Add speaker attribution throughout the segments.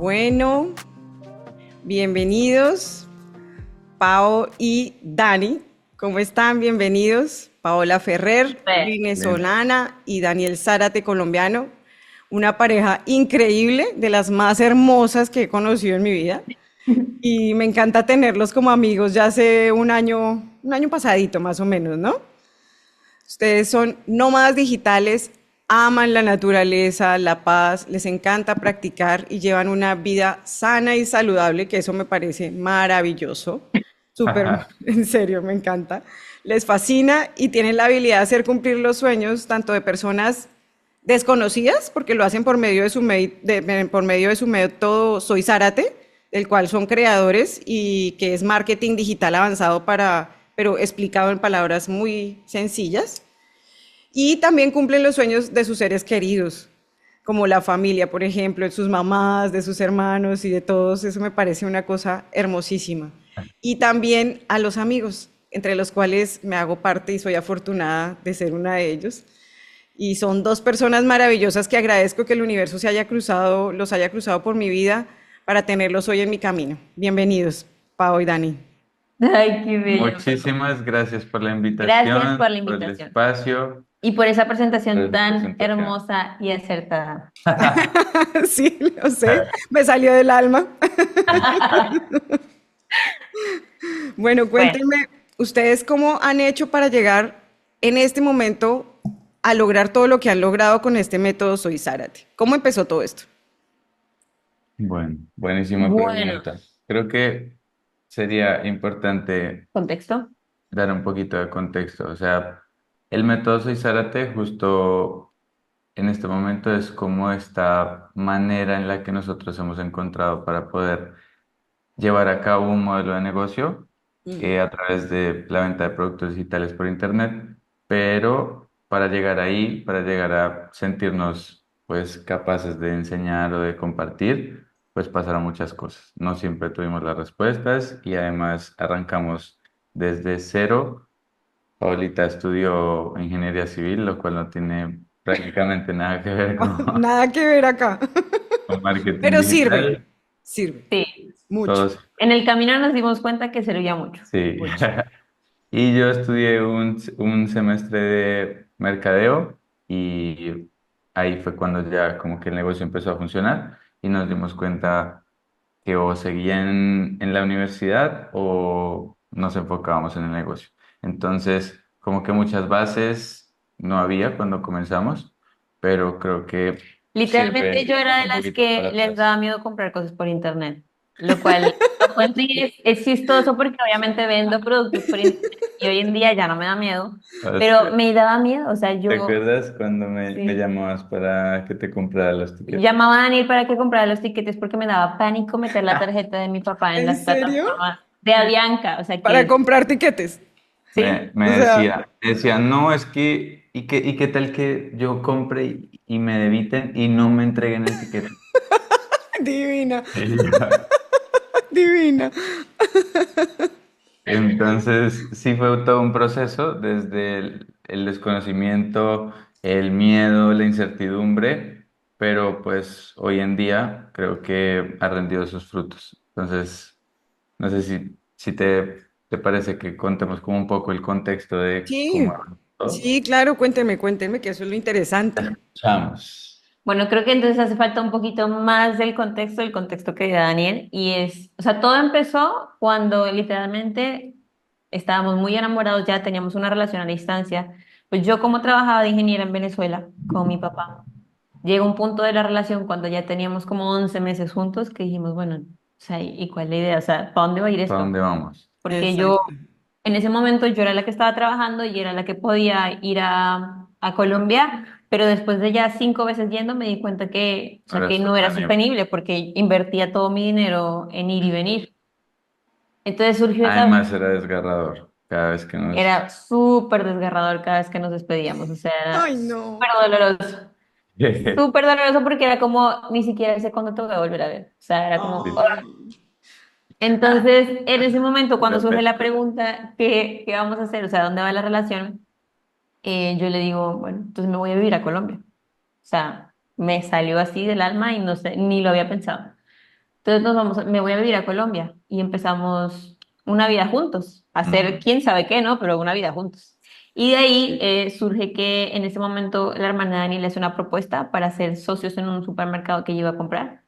Speaker 1: Bueno, bienvenidos, Pao y Dani. ¿Cómo están? Bienvenidos. Paola Ferrer,
Speaker 2: Súper.
Speaker 3: Bien.
Speaker 1: venezolana, y Daniel Zárate, colombiano. Una pareja increíble, de las más hermosas que he conocido en mi vida. Y me encanta tenerlos como amigos ya hace un año pasadito más o menos, ¿no? Ustedes son nómadas digitales, aman la naturaleza, la paz, les encanta practicar y llevan una vida sana y saludable, que eso me parece maravilloso. Súper, en serio, me encanta. Les fascina y tienen la habilidad de hacer cumplir los sueños tanto de personas desconocidas, porque lo hacen por medio de por medio de su método Soy Zárate, del cual son creadores y que es marketing digital avanzado pero explicado en palabras muy sencillas. Y también cumplen los sueños de sus seres queridos, como la familia, por ejemplo, de sus mamás, de sus hermanos y de todos. Eso me parece una cosa hermosísima. Y también a los amigos, entre los cuales me hago parte y soy afortunada de ser una de ellos. Y son dos personas maravillosas que agradezco que el universo los haya cruzado por mi vida para tenerlos hoy en mi camino. Bienvenidos, Pau y Dani.
Speaker 2: Ay, qué bello.
Speaker 3: Muchísimas gracias por la
Speaker 2: Gracias por
Speaker 3: invitación,
Speaker 2: la
Speaker 3: por el
Speaker 2: invitación
Speaker 3: espacio,
Speaker 2: y por esa
Speaker 3: por
Speaker 2: presentación
Speaker 3: la
Speaker 2: tan
Speaker 3: presentación.
Speaker 2: hermosa y acertada.
Speaker 1: Sí, lo sé, me salió del alma. Bueno,
Speaker 2: Bueno,
Speaker 1: cuéntenme, ¿ustedes cómo han hecho para llegar en este momento a lograr todo lo que han logrado con este método Soy Zárate? ¿Cómo empezó todo esto?
Speaker 3: Bueno, buenísima
Speaker 2: bueno,
Speaker 3: pregunta. Creo que sería importante
Speaker 2: contexto.
Speaker 3: dar un poquito de contexto. O sea, el método Soy Zárate justo en este momento es como esta manera en la que nosotros hemos encontrado para poder llevar a cabo un modelo de negocio a través de la venta de productos digitales por Internet, pero para llegar ahí, para llegar a sentirnos pues capaces de enseñar o de compartir, pues pasaron muchas cosas. No siempre tuvimos las respuestas y además arrancamos desde cero. Paulita estudió ingeniería civil, lo cual no tiene prácticamente nada que ver
Speaker 1: Nada que ver acá,
Speaker 3: con marketing
Speaker 1: pero sirve,
Speaker 3: digital.
Speaker 1: sirve
Speaker 2: Sí,
Speaker 1: mucho.
Speaker 3: Todos,
Speaker 2: en el camino nos dimos cuenta que servía mucho.
Speaker 3: sí.
Speaker 1: Mucho.
Speaker 3: Y yo estudié un semestre de mercadeo y ahí fue cuando ya como que el negocio empezó a funcionar y nos dimos cuenta que o seguía en la universidad o nos enfocábamos en el negocio. Entonces, como que muchas bases no había cuando comenzamos, pero creo que
Speaker 2: Literalmente yo
Speaker 3: sirve
Speaker 2: era de
Speaker 3: un
Speaker 2: las
Speaker 3: poquito para
Speaker 2: que les
Speaker 3: atrás.
Speaker 2: daba miedo comprar cosas por internet, lo cual lo cuento y es chistoso porque obviamente vendo productos por internet y hoy en día ya no me da miedo, pero
Speaker 3: Hostia.
Speaker 2: me daba miedo, o sea,
Speaker 3: ¿Te
Speaker 2: yo
Speaker 3: acuerdas cuando me
Speaker 2: sí.
Speaker 3: llamabas para que te comprara los tiquetes?
Speaker 2: Llamaba a Daniel para que comprara los tiquetes porque me daba pánico meter la tarjeta de mi papá en
Speaker 1: ¿En
Speaker 2: las
Speaker 1: serio?
Speaker 2: plataformas de Avianca. O sea
Speaker 1: Para
Speaker 2: que,
Speaker 1: comprar tiquetes.
Speaker 2: sí,
Speaker 1: O sea,
Speaker 3: Me decía, no, es que, y qué tal que yo compre y me debiten y no me entreguen el tiquete?
Speaker 1: divina,
Speaker 3: Y ya.
Speaker 1: divina.
Speaker 3: Entonces, sí fue todo un proceso, desde el desconocimiento, el miedo, la incertidumbre, pero pues hoy en día creo que ha rendido sus frutos. Entonces, no sé si te parece que contemos como un poco el contexto de cómo
Speaker 1: Sí,
Speaker 3: arrancó.
Speaker 1: sí, claro, cuénteme, que eso es lo interesante.
Speaker 3: Chamos.
Speaker 2: bueno, creo que entonces hace falta un poquito más del contexto que dio Daniel. Y es, o sea, todo empezó cuando literalmente estábamos muy enamorados, ya teníamos una relación a distancia. Pues yo como trabajaba de ingeniera en Venezuela con mi papá, llegó un punto de la relación cuando ya teníamos como 11 meses juntos que dijimos, bueno, o sea, ¿y cuál es la idea? O sea, ¿para dónde va a ir
Speaker 3: ¿Para
Speaker 2: esto?
Speaker 3: dónde vamos?
Speaker 2: Porque yo,
Speaker 1: Exacto.
Speaker 2: en ese momento yo era la que estaba trabajando y era la que podía ir a Colombia, pero después de ya 5 veces yendo me di cuenta que, o sea,
Speaker 3: Ahora
Speaker 2: que no era
Speaker 3: sostenible.
Speaker 2: sostenible porque invertía todo mi dinero en ir y venir. Entonces surgió esa,
Speaker 3: Además era desgarrador cada vez que nos...
Speaker 2: era súper desgarrador cada vez que nos despedíamos, o sea, era
Speaker 1: Ay,
Speaker 2: súper
Speaker 1: no.
Speaker 2: doloroso. Súper doloroso porque era como, ni siquiera sé cuándo te voy a volver a ver. O sea, era como,
Speaker 1: Ay,
Speaker 2: entonces, en ese momento, cuando
Speaker 3: Era
Speaker 2: surge la
Speaker 3: pésimo.
Speaker 2: pregunta, ¿qué vamos a hacer? O sea, ¿dónde va la relación? Yo le digo, bueno, entonces me voy a vivir a Colombia. O sea, me salió así del alma y no sé, ni lo había pensado. Entonces me voy a vivir a Colombia y empezamos una vida juntos, a hacer
Speaker 3: Ujú.
Speaker 2: quién sabe qué, ¿no? Pero una vida juntos. Y de ahí surge que en ese momento la hermana de Dani le hace una propuesta para ser socios en un supermercado que yo iba a comprar.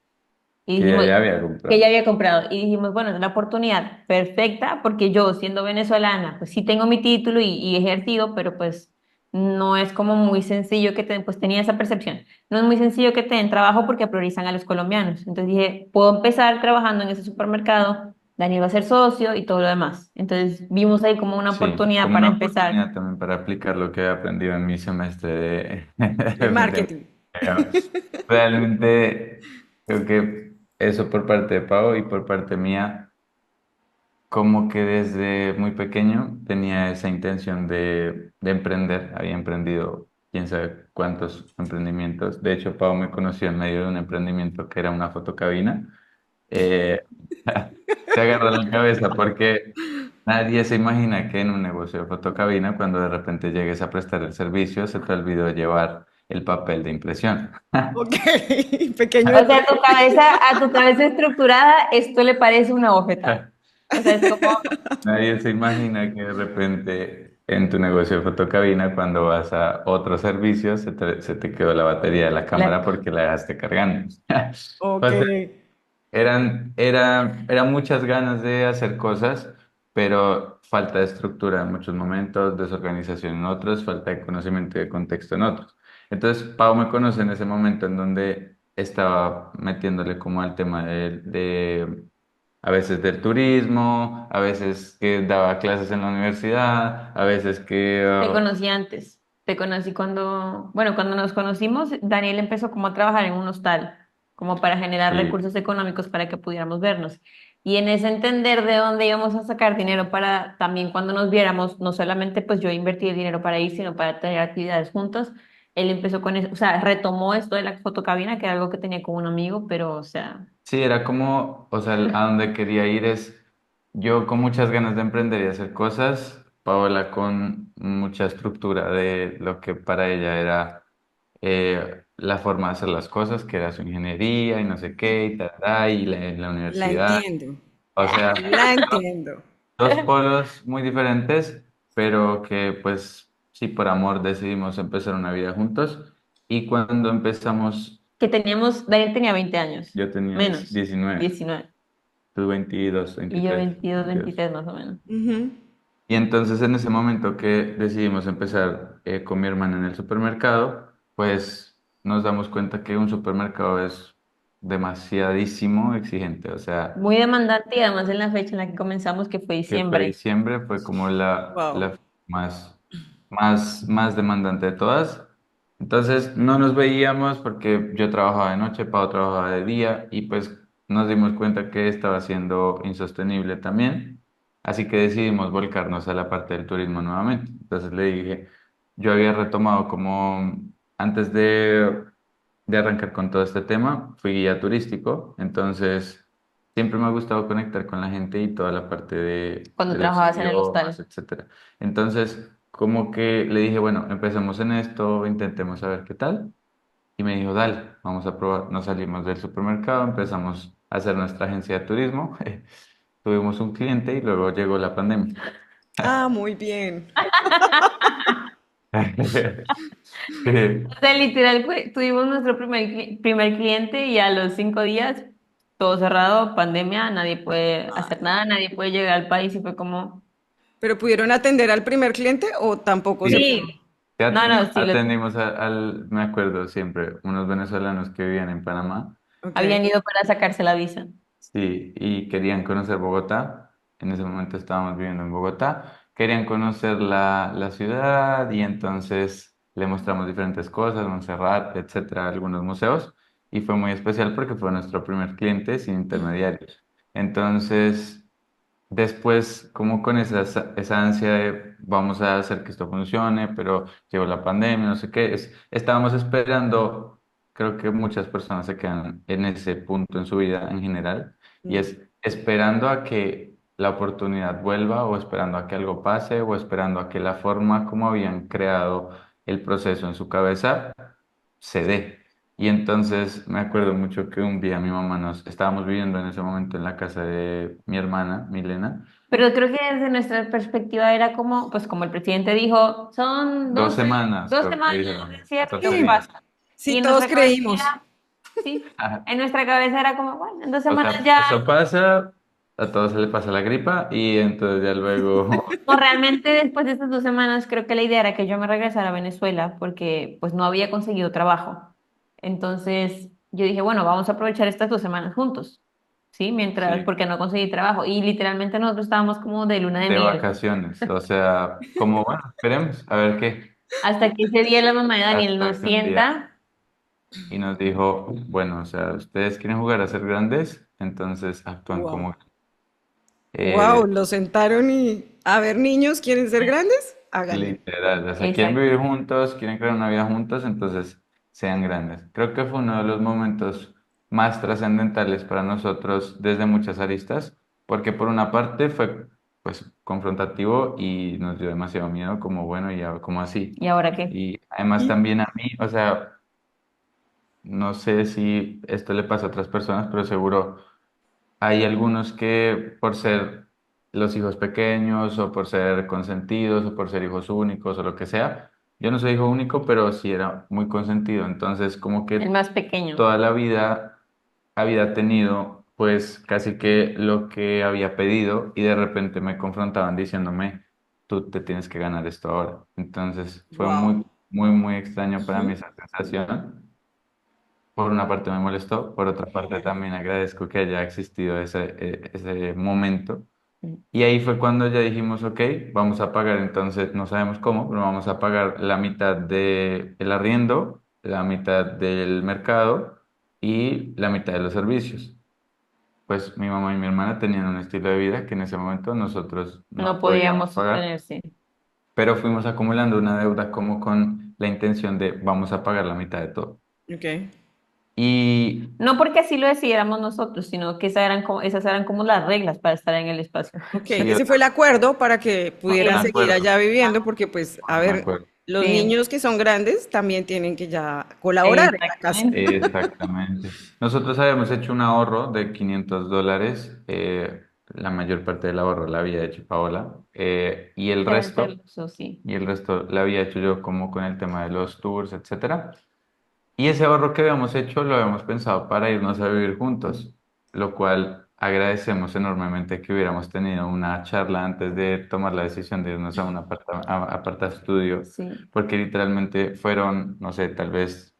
Speaker 2: Y
Speaker 3: Que
Speaker 2: dijimos,
Speaker 3: ya había
Speaker 2: que ya
Speaker 3: comprado.
Speaker 2: había comprado. Y dijimos, bueno, es la oportunidad perfecta porque yo, siendo venezolana, pues sí tengo mi título y he ejercido, pero pues no es como muy sencillo que te, pues tenía esa percepción. No es muy sencillo que te den trabajo porque priorizan a los colombianos. Entonces dije, puedo empezar trabajando en ese supermercado, Daniel va a ser socio y todo lo demás. Entonces vimos ahí como una
Speaker 3: Sí,
Speaker 2: oportunidad
Speaker 3: como
Speaker 2: para
Speaker 3: una
Speaker 2: empezar.
Speaker 3: oportunidad también para aplicar lo que he aprendido en mi semestre de,
Speaker 1: De
Speaker 3: de
Speaker 1: marketing.
Speaker 3: mercadeo. Realmente creo que eso por parte de Pau y por parte mía, como que desde muy pequeño tenía esa intención de emprender. Había emprendido quién sabe cuántos emprendimientos. De hecho, Pau me conoció en medio de un emprendimiento que era una fotocabina. Eh, Se agarró la cabeza porque nadie se imagina que en un negocio de fotocabina, cuando de repente llegues a prestar el servicio, se te olvidó llevar el papel de impresión.
Speaker 1: Ok, pequeño
Speaker 2: O sea,
Speaker 1: detalle.
Speaker 2: a tu cabeza estructurada, esto le parece una bofetada. O sea, es como,
Speaker 3: Nadie se imagina que de repente en tu negocio de fotocabina, cuando vas a otro servicio, se te quedó la batería de la cámara
Speaker 2: la-
Speaker 3: porque la dejaste cargando.
Speaker 1: Ok.
Speaker 3: O sea, eran muchas ganas de hacer cosas, pero falta de estructura en muchos momentos, desorganización en otros, falta de conocimiento y de contexto en otros. Entonces, Pau me conoce en ese momento en donde estaba metiéndole como al tema a veces del turismo, a veces que daba clases en la universidad, a veces que...
Speaker 2: Te conocí antes. Te conocí cuando, bueno, cuando nos conocimos, Daniel empezó como a trabajar en un hostal, como para generar
Speaker 3: Sí,
Speaker 2: recursos económicos para que pudiéramos vernos. Y en ese entender de dónde íbamos a sacar dinero para también cuando nos viéramos, no solamente pues yo invertí el dinero para ir, sino para tener actividades juntos, él empezó con eso, o sea, retomó esto de la fotocabina, que era algo que tenía con un amigo, pero, o sea,
Speaker 3: sí, era como, o sea, a donde quería ir es yo con muchas ganas de emprender y hacer cosas, Paola con mucha estructura de lo que para ella era la forma de hacer las cosas, que era su ingeniería y no sé qué, y, tal, y la
Speaker 1: La
Speaker 3: universidad.
Speaker 1: entiendo.
Speaker 3: O sea,
Speaker 1: La entiendo.
Speaker 3: dos polos muy diferentes, pero que pues sí, por amor decidimos empezar una vida juntos. Y cuando empezamos,
Speaker 2: que teníamos, Daniel tenía 20 años,
Speaker 3: yo tenía
Speaker 2: menos,
Speaker 3: 19,
Speaker 2: 19
Speaker 3: tú 22,
Speaker 2: y yo
Speaker 3: 23,
Speaker 2: 22
Speaker 3: 22.
Speaker 2: 23 más o menos.
Speaker 1: Ujú.
Speaker 3: Y entonces en ese momento que decidimos empezar con mi hermana en el supermercado, pues nos damos cuenta que un supermercado es demasiadísimo exigente. O sea,
Speaker 2: Muy demandante y además en la fecha en la que comenzamos, que fue
Speaker 3: que fue
Speaker 2: diciembre.
Speaker 3: diciembre, fue como
Speaker 1: Wow.
Speaker 3: la más, más demandante de todas. Entonces no nos veíamos porque yo trabajaba de noche, Pau trabajaba de día y pues nos dimos cuenta que estaba siendo insostenible también. Así que decidimos volcarnos a la parte del turismo nuevamente. Entonces le dije, yo había retomado como antes de arrancar con todo este tema, fui guía turístico, entonces... Siempre me ha gustado conectar con la gente y toda la parte
Speaker 2: Cuando
Speaker 3: de los
Speaker 2: trabajabas en el
Speaker 3: idiomas,
Speaker 2: hostal.
Speaker 3: etcétera. Entonces, como que le dije, bueno, empecemos en esto, intentemos a ver qué tal. Y me dijo, dale, vamos a probar. Nos salimos del supermercado, empezamos a hacer nuestra agencia de turismo. Tuvimos un cliente y luego llegó la pandemia.
Speaker 1: Ah, muy bien.
Speaker 2: O sea, literal, tuvimos nuestro primer cliente y a los 5 días, todo cerrado, pandemia, nadie puede hacer
Speaker 1: Ay.
Speaker 2: nada, nadie puede llegar al país y fue como,
Speaker 1: ¿Pero pudieron atender al primer cliente o tampoco se
Speaker 3: Sí,
Speaker 1: pudo?
Speaker 2: sí, no, no, sí,
Speaker 3: atendimos me acuerdo siempre, unos venezolanos que vivían en Panamá.
Speaker 1: Ok.
Speaker 2: habían ido para sacarse la visa.
Speaker 3: Sí, y querían conocer Bogotá. En ese momento estábamos viviendo en Bogotá. Querían conocer la ciudad y entonces le mostramos diferentes cosas, Montserrat, etcétera, algunos museos. Y fue muy especial porque fue nuestro primer cliente sin intermediarios. Entonces, después, como con esa ansia de vamos a hacer que esto funcione, pero llegó la pandemia, no sé qué, estábamos esperando, creo que muchas personas se quedan en ese punto en su vida en general, y
Speaker 1: Mm.
Speaker 3: es esperando a que la oportunidad vuelva o esperando a que algo pase o esperando a que la forma como habían creado el proceso en su cabeza se dé. Y entonces me acuerdo mucho que un día mi mamá estábamos viviendo en ese momento en la casa de mi hermana, Milena,
Speaker 2: Pero creo que desde nuestra perspectiva era como, pues como el presidente dijo, son
Speaker 3: 2 semanas,
Speaker 2: dos
Speaker 3: creo que
Speaker 2: semanas de
Speaker 3: dijeron,
Speaker 2: encierro y
Speaker 3: 14
Speaker 2: luego
Speaker 1: Sí,
Speaker 3: días.
Speaker 2: pasa.
Speaker 1: sí,
Speaker 2: Y en
Speaker 1: todos
Speaker 2: nuestra cabeza
Speaker 1: creímos.
Speaker 2: era, sí, en nuestra cabeza era como, bueno, en dos
Speaker 3: O
Speaker 2: semanas
Speaker 3: sea,
Speaker 2: ya.
Speaker 3: eso pasa, a todos se le pasa la gripa y entonces ya luego,
Speaker 2: No, realmente después de estas 2 semanas creo que la idea era que yo me regresara a Venezuela porque pues no había conseguido trabajo. Entonces yo dije, bueno, vamos a aprovechar estas 2 semanas juntos, ¿sí? Mientras,
Speaker 3: sí,
Speaker 2: porque no conseguí trabajo. Y literalmente nosotros estábamos como de luna de
Speaker 3: de
Speaker 2: miel.
Speaker 3: vacaciones. O sea, como bueno, esperemos a ver qué.
Speaker 2: Hasta que ese día la mamá de Daniel nos
Speaker 3: Hasta que un día
Speaker 2: sienta.
Speaker 3: y nos dijo, bueno, o sea, ustedes quieren jugar a ser grandes, entonces actúan
Speaker 1: Wow.
Speaker 3: como
Speaker 1: Wow,
Speaker 3: eh,
Speaker 1: lo sentaron y, a ver, niños, ¿quieren ser grandes? Háganle.
Speaker 3: literal. O sea, quieren
Speaker 2: Exacto.
Speaker 3: vivir juntos, quieren crear una vida juntos, entonces sean grandes. Creo que fue uno de los momentos más trascendentales para nosotros desde muchas aristas, porque por una parte fue pues confrontativo y nos dio demasiado miedo, como bueno, y como así.
Speaker 2: ¿Y ahora qué?
Speaker 3: Y además
Speaker 1: Y,
Speaker 3: también a mí, o sea, no sé si esto le pasa a otras personas, pero seguro hay algunos que por ser los hijos pequeños o por ser consentidos o por ser hijos únicos o lo que sea, yo no soy hijo único, pero sí era muy consentido. Entonces, como
Speaker 2: El
Speaker 3: que
Speaker 2: más pequeño.
Speaker 3: toda la vida había tenido pues casi que lo que había pedido y de repente me confrontaban diciéndome, tú te tienes que ganar esto ahora. Entonces, fue
Speaker 1: wow.
Speaker 3: muy, muy, muy extraño para mí esa sensación. Por una parte me molestó, por otra parte también agradezco que haya existido ese momento. Y ahí fue cuando ya dijimos, ok, vamos a pagar entonces, no sabemos cómo, pero vamos a pagar la mitad del arriendo, la mitad del mercado y la mitad de los servicios. Pues mi mamá y mi hermana tenían un estilo de vida que en ese momento nosotros
Speaker 2: No
Speaker 3: no podíamos
Speaker 2: podíamos
Speaker 3: pagar,
Speaker 2: sostenerse.
Speaker 3: pero fuimos acumulando una deuda como con la intención de vamos a pagar la mitad de todo.
Speaker 1: Ok.
Speaker 3: Y
Speaker 2: No porque así lo decidiéramos nosotros, sino que esas eran como las reglas para estar en el espacio.
Speaker 1: Ok,
Speaker 3: sí,
Speaker 1: ese fue el acuerdo para que pudieran
Speaker 3: un
Speaker 1: seguir
Speaker 3: acuerdo,
Speaker 1: allá viviendo, porque pues, a
Speaker 3: un
Speaker 1: ver,
Speaker 3: acuerdo.
Speaker 1: los
Speaker 2: Sí,
Speaker 1: niños que son grandes también tienen que ya colaborar en la casa.
Speaker 2: exactamente.
Speaker 3: Exactamente. Nosotros habíamos hecho un ahorro de $500, la mayor parte del ahorro la había hecho Paola,
Speaker 2: Eso sí.
Speaker 3: y el resto la había hecho yo como con el tema de los tours, etcétera. Y ese ahorro que habíamos hecho lo habíamos pensado para irnos a vivir juntos, lo cual agradecemos enormemente que hubiéramos tenido una charla antes de tomar la decisión de irnos a un aparta estudio,
Speaker 2: Sí.
Speaker 3: porque literalmente fueron, no sé, tal vez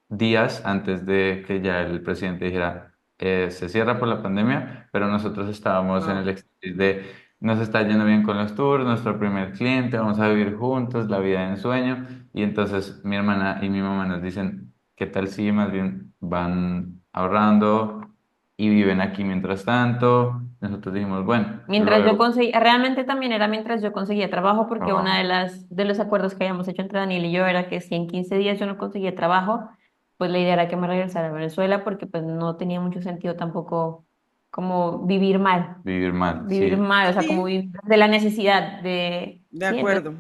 Speaker 3: días antes de que ya el presidente dijera, se cierra por la pandemia, pero nosotros estábamos en el
Speaker 1: Wow.
Speaker 3: éxtasis de, nos está yendo bien con los tours, nuestro primer cliente, vamos a vivir juntos, la vida de ensueño, y entonces mi hermana y mi mamá nos dicen, ¿qué tal si más bien van ahorrando y viven aquí mientras tanto? Nosotros dijimos, bueno,
Speaker 2: Mientras yo
Speaker 3: luego
Speaker 2: conseguía, realmente también era mientras yo conseguía trabajo, porque una
Speaker 3: trabajo.
Speaker 2: de los acuerdos que habíamos hecho entre Daniel y yo era que si en 15 días yo no conseguía trabajo, pues la idea era que me regresara a Venezuela, porque pues no tenía mucho sentido tampoco como
Speaker 3: Vivir mal,
Speaker 2: vivir
Speaker 3: sí.
Speaker 2: mal, o sea, como
Speaker 1: Sí,
Speaker 2: vivir de la necesidad de,
Speaker 1: de
Speaker 2: sí,
Speaker 1: acuerdo.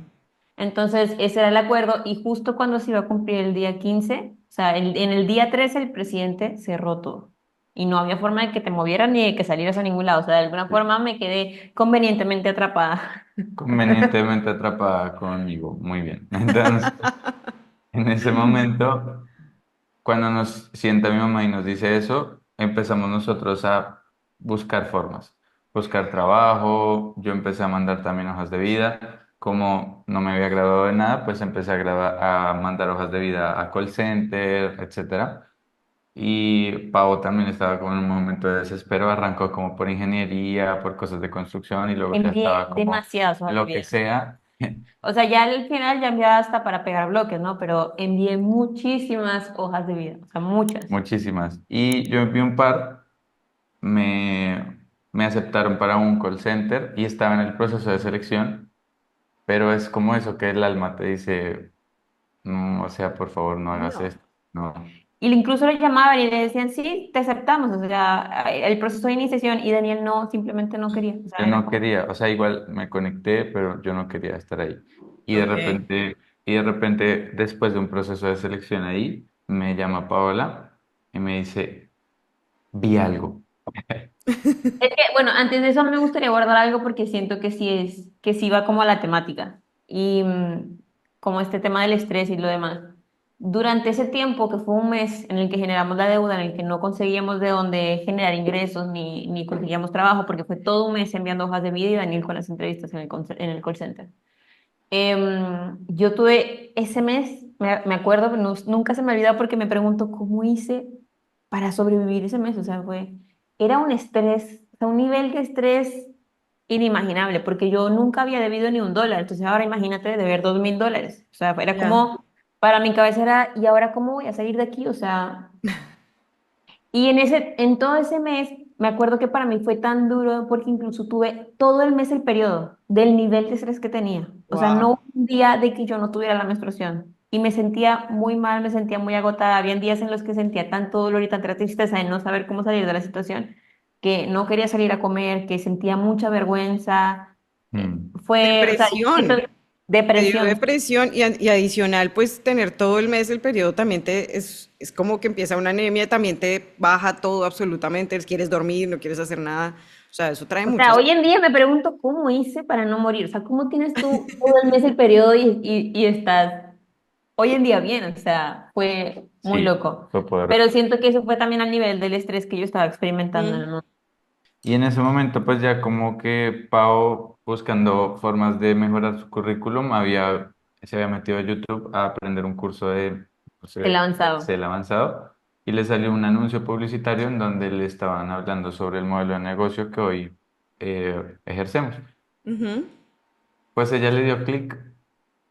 Speaker 2: entonces, ese era el acuerdo y justo cuando se iba a cumplir el día 15, o sea, en el día 13 el presidente cerró todo y no había forma de que te movieras ni de que salieras a ningún lado. O sea, de alguna forma me quedé convenientemente atrapada.
Speaker 3: Convenientemente atrapada conmigo, muy bien. Entonces, en ese momento, cuando nos sienta mi mamá y nos dice eso, empezamos nosotros a buscar formas, buscar trabajo. Yo empecé a mandar también hojas de vida. Como no me había graduado de nada, pues empecé a mandar hojas de vida a call center, etcétera. Y Pau también estaba como en un momento de desespero, arrancó como por ingeniería, por cosas de construcción y luego ya
Speaker 2: Envié
Speaker 3: estaba como
Speaker 2: demasiadas hojas de
Speaker 3: lo que
Speaker 2: vida.
Speaker 3: sea.
Speaker 2: O sea, ya al final ya enviaba hasta para pegar bloques, ¿no? Pero envié muchísimas hojas de vida, o sea, muchas.
Speaker 3: Muchísimas. Y yo envié un par, me aceptaron para un call center y estaba en el proceso de selección, pero es como eso que el alma te dice, no, o sea, por favor, no hagas
Speaker 2: No.
Speaker 3: esto. No,
Speaker 2: Y incluso le llamaban y le decían, sí, te aceptamos, o sea, el proceso de iniciación y Daniel no, simplemente no quería, o
Speaker 3: yo
Speaker 2: sea, era
Speaker 3: no
Speaker 2: como,
Speaker 3: quería, o sea, igual me conecté, pero yo no quería estar ahí. Y de
Speaker 1: Ok.
Speaker 3: repente, y de repente, después de un proceso de selección ahí, me llama Paola y me dice, vi algo.
Speaker 2: Es que, bueno, antes de eso me gustaría guardar algo porque siento que sí va como a la temática y como este tema del estrés y lo demás. Durante ese tiempo, que fue un mes en el que generamos la deuda, en el que no conseguíamos de dónde generar ingresos ni conseguíamos trabajo, porque fue todo un mes enviando hojas de vida y Daniel con las entrevistas en en el call center. Yo tuve ese mes, me acuerdo, pero nunca se me olvidó porque me pregunto cómo hice para sobrevivir ese mes. O sea, era un estrés, o sea, un nivel de estrés inimaginable, porque yo nunca había debido ni un dólar. Entonces ahora imagínate deber $2000. O sea, era
Speaker 1: Ya.
Speaker 2: como, para mi cabeza era, ¿y ahora cómo voy a salir de aquí? O sea, y en todo ese mes, me acuerdo que para mí fue tan duro porque incluso tuve todo el mes el periodo del nivel de estrés que tenía. O sea, no
Speaker 1: Wow.
Speaker 2: hubo un día de que yo no tuviera la menstruación. Y me sentía muy mal, me sentía muy agotada. Habían días en los que sentía tanto dolor y tanta tristeza de no saber cómo salir de la situación, que no quería salir a comer, que sentía mucha vergüenza.
Speaker 3: Mm.
Speaker 2: O sea, yo siento
Speaker 1: Depresión. Te dio
Speaker 2: depresión.
Speaker 1: depresión y adicional, pues tener todo el mes el periodo también es como que empieza una anemia, también te baja todo absolutamente, quieres dormir, no quieres hacer nada, o sea, eso trae
Speaker 2: O sea,
Speaker 1: muchas
Speaker 2: hoy en
Speaker 1: cosas.
Speaker 2: día me pregunto cómo hice para no morir. O sea, ¿cómo tienes tú todo el mes el periodo y estás hoy en día bien? O sea, fue muy
Speaker 3: Sí,
Speaker 2: loco.
Speaker 3: fue poder.
Speaker 2: Pero siento que eso fue también al nivel del estrés que yo estaba experimentando en el
Speaker 1: Mm.
Speaker 2: momento.
Speaker 3: Y en ese momento, pues ya como que Pau, buscando formas de mejorar su currículum, se había metido a YouTube a aprender un curso de, no
Speaker 2: El
Speaker 3: sé,
Speaker 2: avanzado.
Speaker 3: Excel avanzado y le salió un anuncio publicitario en donde le estaban hablando sobre el modelo de negocio que hoy ejercemos.
Speaker 1: Ujú.
Speaker 3: Pues ella le dio clic,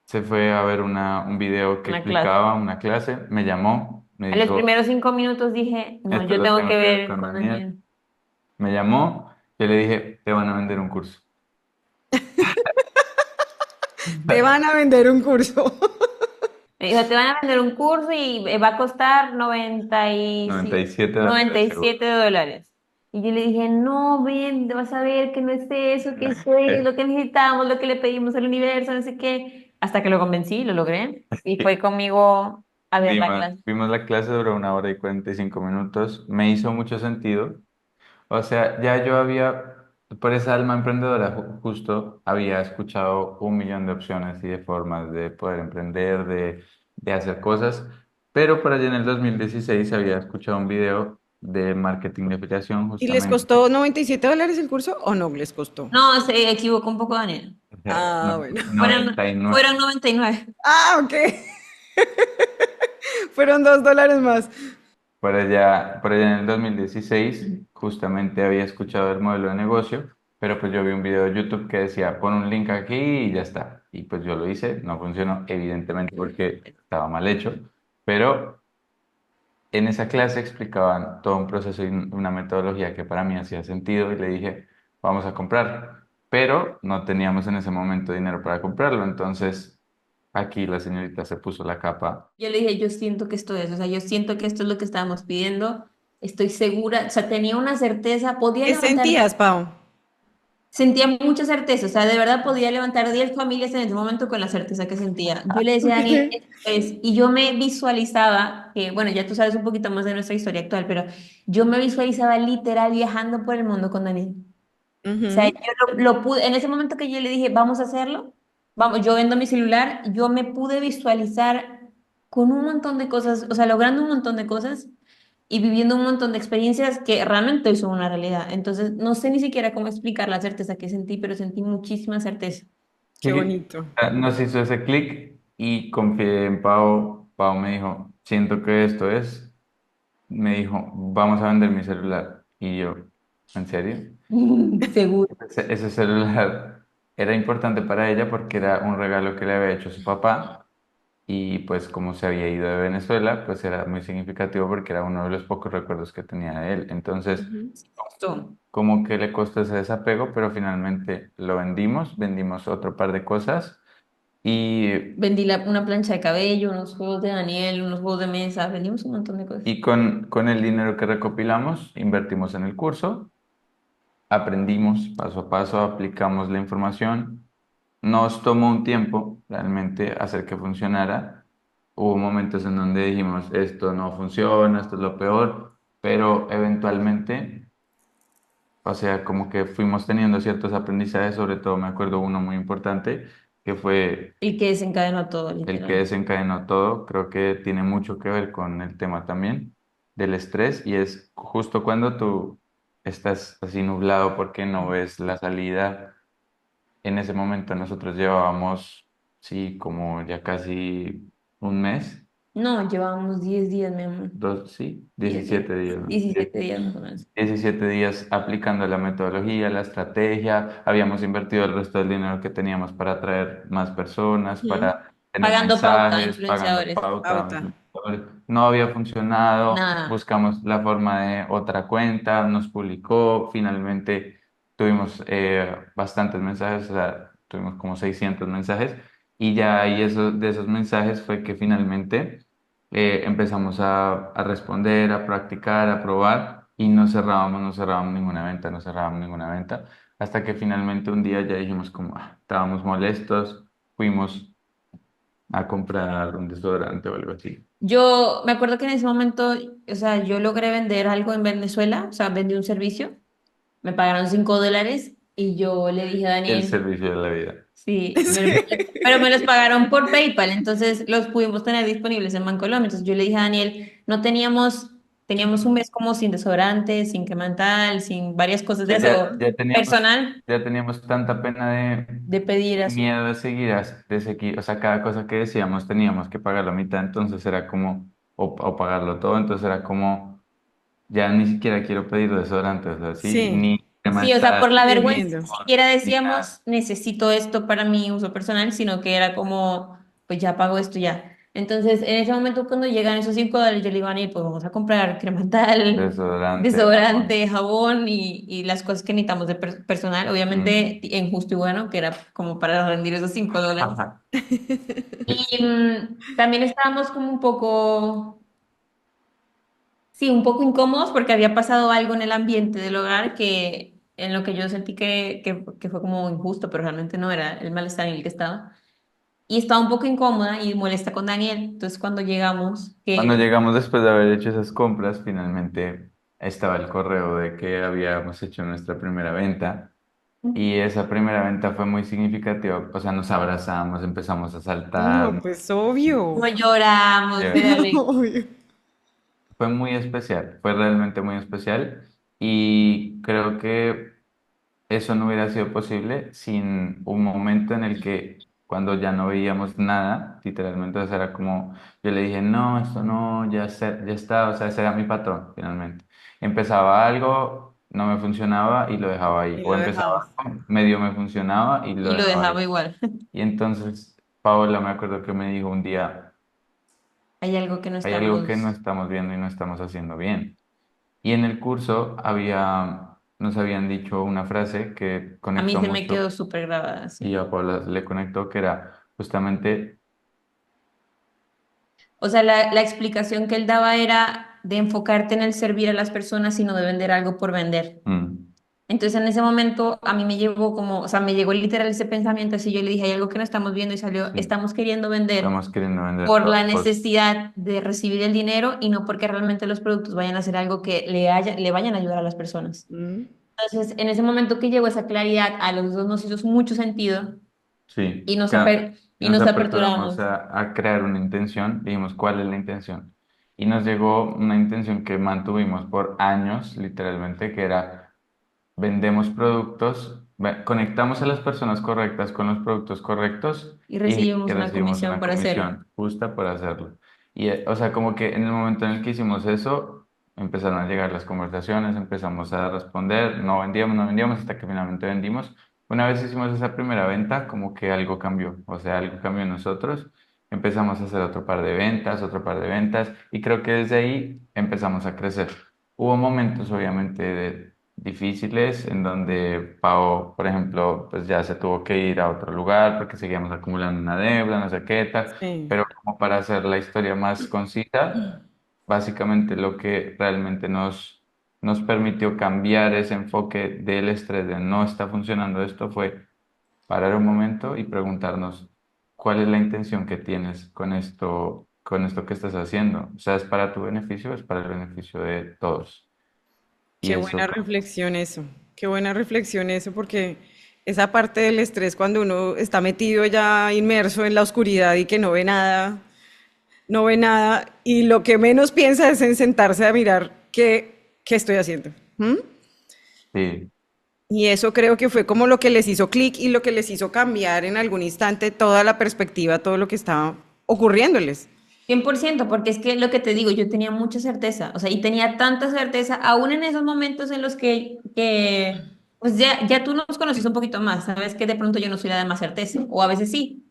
Speaker 3: se fue a ver un video que
Speaker 2: Una clase.
Speaker 3: explicaba una clase, me llamó, me
Speaker 2: En los
Speaker 3: dijo,
Speaker 2: primeros 5 minutos dije, no,
Speaker 3: esto
Speaker 2: yo
Speaker 3: lo
Speaker 2: tengo
Speaker 3: tengo
Speaker 2: que
Speaker 3: que ver
Speaker 2: ver
Speaker 3: con
Speaker 2: con
Speaker 3: Daniel.
Speaker 2: Daniel.
Speaker 3: Me llamó, yo le dije, te van a vender un curso.
Speaker 1: Te van a vender un curso.
Speaker 2: Me dijo, te van a vender un curso y va a costar
Speaker 3: 97
Speaker 2: noventa
Speaker 3: dólares
Speaker 2: y
Speaker 3: seguro.
Speaker 2: siete dólares. Y yo le dije, no, ven, vas a ver que no es eso, que esto es lo que necesitamos, lo que le pedimos al universo, no sé qué. Hasta que lo convencí, lo logré. Y fue conmigo a ver la clase.
Speaker 3: Vimos la clase, duró 1 hora y 45 minutos. Me hizo mucho sentido. O sea, ya yo había, por esa alma emprendedora, justo había escuchado 1 millón de opciones y de formas de poder emprender, de hacer cosas. Pero por allá en el 2016 había escuchado un video de marketing de afiliación,
Speaker 1: ¿Y les
Speaker 3: justamente.
Speaker 1: costó $97 el curso o no les costó?
Speaker 2: No, se equivocó un poco Daniel.
Speaker 1: Ah,
Speaker 3: No,
Speaker 1: bueno.
Speaker 2: Fueron,
Speaker 3: 99.
Speaker 2: fueron 99.
Speaker 1: Ah, ok. Fueron $2 más.
Speaker 3: Por allá en el 2016, justamente había escuchado el modelo de negocio, pero pues yo vi un video de YouTube que decía, pon un link aquí y ya está. Y pues yo lo hice, no funcionó, evidentemente porque estaba mal hecho, pero en esa clase explicaban todo un proceso y una metodología que para mí hacía sentido y le dije, vamos a comprar, pero no teníamos en ese momento dinero para comprarlo, entonces aquí la señorita se puso la capa.
Speaker 2: Yo le dije, yo siento que esto es, o sea, yo siento que esto es lo que estábamos pidiendo, estoy segura, o sea, tenía una certeza, podía
Speaker 1: ¿Qué
Speaker 2: levantar,
Speaker 1: sentías, Pau?
Speaker 2: sentía mucha certeza, o sea, de verdad podía levantar 10 familias en ese momento con la certeza que sentía. Yo le decía a Daniel,
Speaker 1: Ok.
Speaker 2: esto es, y yo me visualizaba, que bueno, ya tú sabes un poquito más de nuestra historia actual, pero yo me visualizaba literal viajando por el mundo con Daniel. O sea,
Speaker 1: Ujú.
Speaker 2: yo lo pude, en ese momento que yo le dije, vamos a hacerlo, vamos, yo vendo mi celular, yo me pude visualizar con un montón de cosas, o sea, logrando un montón de cosas y viviendo un montón de experiencias que realmente hoy son una realidad. Entonces, no sé ni siquiera cómo explicar la certeza que sentí, pero sentí muchísima certeza.
Speaker 1: Qué bonito.
Speaker 3: Nos hizo ese clic y confié en Pau. Pau me dijo, siento que esto es. Me dijo, vamos a vender mi celular. Y yo, ¿en serio?
Speaker 2: Seguro.
Speaker 3: Ese celular era importante para ella porque era un regalo que le había hecho su papá. Y pues como se había ido de Venezuela, pues era muy significativo porque era uno de los pocos recuerdos que tenía de él. Entonces,
Speaker 1: Ujú.
Speaker 2: Justo.
Speaker 3: como que le costó ese desapego, pero finalmente lo vendimos otro par de cosas. Y
Speaker 2: Vendí una plancha de cabello, unos juegos de Daniel, unos juegos de mesa, vendimos un montón de cosas.
Speaker 3: Y con el dinero que recopilamos, invertimos en el curso, aprendimos paso a paso, aplicamos la información. Nos tomó un tiempo realmente hacer que funcionara, hubo momentos en donde dijimos, esto no funciona, esto es lo peor, pero eventualmente, o sea, como que fuimos teniendo ciertos aprendizajes, sobre todo me acuerdo uno muy importante, que fue
Speaker 2: El que desencadenó todo,
Speaker 3: el que
Speaker 2: literal.
Speaker 3: desencadenó todo. Creo que tiene mucho que ver con el tema también del estrés, y es justo cuando tú estás así nublado porque no ves la salida. En ese momento nosotros llevábamos, sí, como ya casi un mes,
Speaker 2: No, llevábamos 10 días, mi amor.
Speaker 3: dos, sí,
Speaker 2: 10 días.
Speaker 3: 17 días, ¿no?
Speaker 2: 17 días más o menos.
Speaker 3: 17 días aplicando la metodología, la estrategia. Habíamos invertido el resto del dinero que teníamos para atraer más personas,
Speaker 1: Ujú.
Speaker 3: para tener
Speaker 2: Pagando pauta a
Speaker 3: mensajes, pagando
Speaker 2: influenciadores.
Speaker 3: pauta.
Speaker 1: Pauta.
Speaker 3: No había funcionado,
Speaker 2: Nada.
Speaker 3: buscamos la forma de otra cuenta, nos publicó, finalmente tuvimos bastantes mensajes, o sea, tuvimos como 600 mensajes, y ya ahí de esos mensajes fue que finalmente empezamos a responder, a practicar, a probar, y no cerrábamos ninguna venta, no cerrábamos ninguna venta, hasta que finalmente un día ya dijimos como, "Ah, estábamos molestos, fuimos a comprar un desodorante o algo así".
Speaker 2: Yo me acuerdo que en ese momento, o sea, yo logré vender algo en Venezuela, o sea, vendí un servicio, me pagaron $5 y yo le dije a
Speaker 3: El
Speaker 2: Daniel,
Speaker 3: servicio de la vida.
Speaker 2: sí,
Speaker 1: Sí.
Speaker 2: pero me los pagaron por PayPal, entonces los pudimos tener disponibles en Bancolombia. Entonces yo le dije a Daniel, no teníamos, teníamos un mes como sin desodorante, sin crema dental, sin varias cosas de eso personal
Speaker 3: Ya teníamos tanta pena
Speaker 2: de pedir así.
Speaker 3: miedo de seguir, de seguir, o sea, cada cosa que decíamos teníamos que pagar la mitad, entonces era como, o pagarlo todo, entonces era como, ya ni siquiera quiero pedir desodorante, o sea, sí,
Speaker 1: Sí,
Speaker 3: ni crema
Speaker 2: Sí, o sea, por
Speaker 3: dental,
Speaker 2: la
Speaker 1: te
Speaker 2: vergüenza,
Speaker 1: entiendo.
Speaker 2: ni siquiera
Speaker 3: ni nada.
Speaker 2: decíamos, necesito esto para mi uso personal, sino que era como, pues ya pago esto ya. Entonces, en ese momento, cuando llegan esos $5, yo le iba a ir, pues vamos a comprar crema dental,
Speaker 3: Desodorante, jabón.
Speaker 2: desodorante, jabón y las cosas que necesitamos de personal,
Speaker 3: Mm.
Speaker 2: obviamente en justo y bueno, que era como para rendir esos $5.
Speaker 3: Ajá.
Speaker 2: Y también estábamos como un poco, sí, un poco incómodos porque había pasado algo en el ambiente del hogar que en lo que yo sentí que fue como injusto, pero realmente no era el malestar en el que estaba. Y estaba un poco incómoda y molesta con Daniel. Entonces cuando llegamos,
Speaker 3: Cuando
Speaker 2: que
Speaker 3: llegamos después de haber hecho esas compras, finalmente estaba el correo de que habíamos hecho nuestra primera venta. Y esa primera venta fue muy significativa, o sea, nos abrazamos, empezamos a
Speaker 1: No,
Speaker 3: saltar.
Speaker 1: pues obvio.
Speaker 2: no lloramos de la alegría.
Speaker 1: Obvio.
Speaker 3: Fue muy especial, fue realmente muy especial, y creo que eso no hubiera sido posible sin un momento en el que, cuando ya no veíamos nada, literalmente, o sea, era como, yo le dije, no, esto no, ya está, o sea, ese era mi patrón finalmente. Empezaba algo, no me funcionaba y lo dejaba ahí,
Speaker 1: Y
Speaker 3: o
Speaker 1: lo
Speaker 3: empezaba
Speaker 1: dejabas.
Speaker 3: algo, medio me funcionaba y lo
Speaker 2: Y lo
Speaker 3: dejaba
Speaker 2: dejaba
Speaker 3: ahí.
Speaker 2: igual.
Speaker 3: Y entonces Paola, me acuerdo que me dijo un día,
Speaker 2: Hay algo que no
Speaker 3: hay algo que no
Speaker 2: estamos...
Speaker 3: estamos viendo y no estamos haciendo bien. Y en el curso nos habían dicho una frase que
Speaker 2: A mí
Speaker 3: conectó
Speaker 2: se me quedó
Speaker 3: mucho,
Speaker 2: súper grabada,
Speaker 3: y
Speaker 2: así.
Speaker 3: a Paula le conectó, que era justamente,
Speaker 2: O sea, la explicación que él daba era de enfocarte en el servir a las personas y no de vender algo por vender.
Speaker 3: mm,
Speaker 2: Entonces en ese momento a mí me llegó como, o sea, me llegó literal ese pensamiento así, yo le dije, hay algo que no estamos viendo y salió,
Speaker 3: sí,
Speaker 2: estamos queriendo vender
Speaker 3: estamos queriendo vender
Speaker 2: por la
Speaker 3: todo, pues,
Speaker 2: necesidad de recibir el dinero y no porque realmente los productos vayan a hacer algo que le vayan a ayudar a las personas.
Speaker 1: Mm.
Speaker 2: Entonces en ese momento que llegó esa claridad, a los dos nos hizo mucho sentido
Speaker 3: sí,
Speaker 2: y
Speaker 3: y
Speaker 2: y
Speaker 3: nos
Speaker 2: nos
Speaker 3: aperturamos
Speaker 2: aperturamos.
Speaker 3: a crear una intención, dijimos, ¿cuál es la intención? Y nos llegó una intención que mantuvimos por años, literalmente, que era: vendemos productos, conectamos a las personas correctas con los productos correctos,
Speaker 2: Y
Speaker 3: y
Speaker 2: recibimos una
Speaker 3: recibimos
Speaker 2: comisión
Speaker 3: una
Speaker 2: por hacerlo.
Speaker 3: comisión justa por hacerlo. Y, o sea, como que en el momento en el que hicimos eso, empezaron a llegar las conversaciones, empezamos a responder, no vendíamos hasta que finalmente vendimos. Una vez hicimos esa primera venta, como que algo cambió, o sea, algo cambió en nosotros. Empezamos a hacer otro par de ventas, otro par de ventas, y creo que desde ahí empezamos a crecer. Hubo momentos, obviamente, difíciles en donde Pau, por ejemplo, pues ya se tuvo que ir a otro lugar porque seguíamos acumulando una deuda, no sé qué tal,
Speaker 1: Sí.
Speaker 3: pero como para hacer la historia más concisa, básicamente lo que realmente nos permitió cambiar ese enfoque del estrés de no está funcionando esto fue parar un momento y preguntarnos, ¿cuál es la intención que tienes con esto? con esto que estás haciendo. O sea, es para tu beneficio, es para el beneficio de todos. Y
Speaker 1: Qué
Speaker 3: eso,
Speaker 1: buena reflexión eso, qué buena reflexión eso, porque esa parte del estrés cuando uno está metido ya inmerso en la oscuridad y que no ve nada, no ve nada, y lo que menos piensa es en sentarse a mirar qué estoy haciendo. ¿Mm?
Speaker 3: sí,
Speaker 1: Y eso creo que fue como lo que les hizo clic y lo que les hizo cambiar en algún instante toda la perspectiva, todo lo que estaba ocurriéndoles.
Speaker 2: 100%, porque es que lo que te digo, yo tenía mucha certeza, o sea, y tenía tanta certeza, aún en esos momentos en los que pues ya tú nos conociste un poquito más, sabes que de pronto yo no soy la de más certeza, o a veces sí,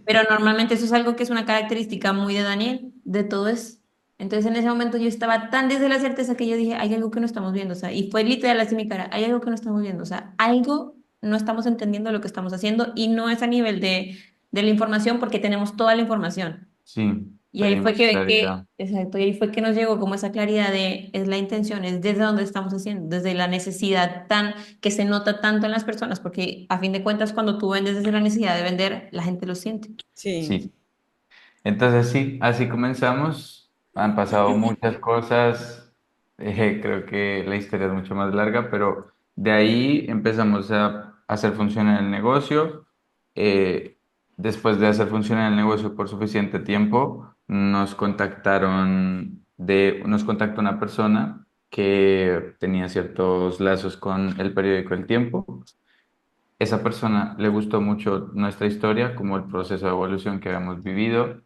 Speaker 2: pero normalmente eso es algo que es una característica muy de Daniel, de todo es. Entonces en ese momento yo estaba tan desde la certeza que yo dije, hay algo que no estamos viendo, o sea, y fue literal así mi cara, hay algo que no estamos viendo, o sea, algo no estamos entendiendo lo que estamos haciendo y no es a nivel de la información porque tenemos toda la información.
Speaker 3: sí,
Speaker 2: Y ahí fue
Speaker 3: pedimos claridad.
Speaker 2: exacto, y ahí fue que nos llegó como esa claridad de, es la intención, es desde donde estamos haciendo, desde la necesidad tan, que se nota tanto en las personas, porque a fin de cuentas cuando tú vendes desde la necesidad de vender, la gente lo siente.
Speaker 1: Sí.
Speaker 3: Sí. Entonces sí, así comenzamos. Han pasado muchas cosas. Creo que la historia es mucho más larga, pero de ahí empezamos a hacer funcionar el negocio. Eh, Después de hacer funcionar el negocio por suficiente tiempo, nos contactó una persona que tenía ciertos lazos con el periódico El Tiempo. Esa persona le gustó mucho nuestra historia, como el proceso de evolución que habíamos vivido.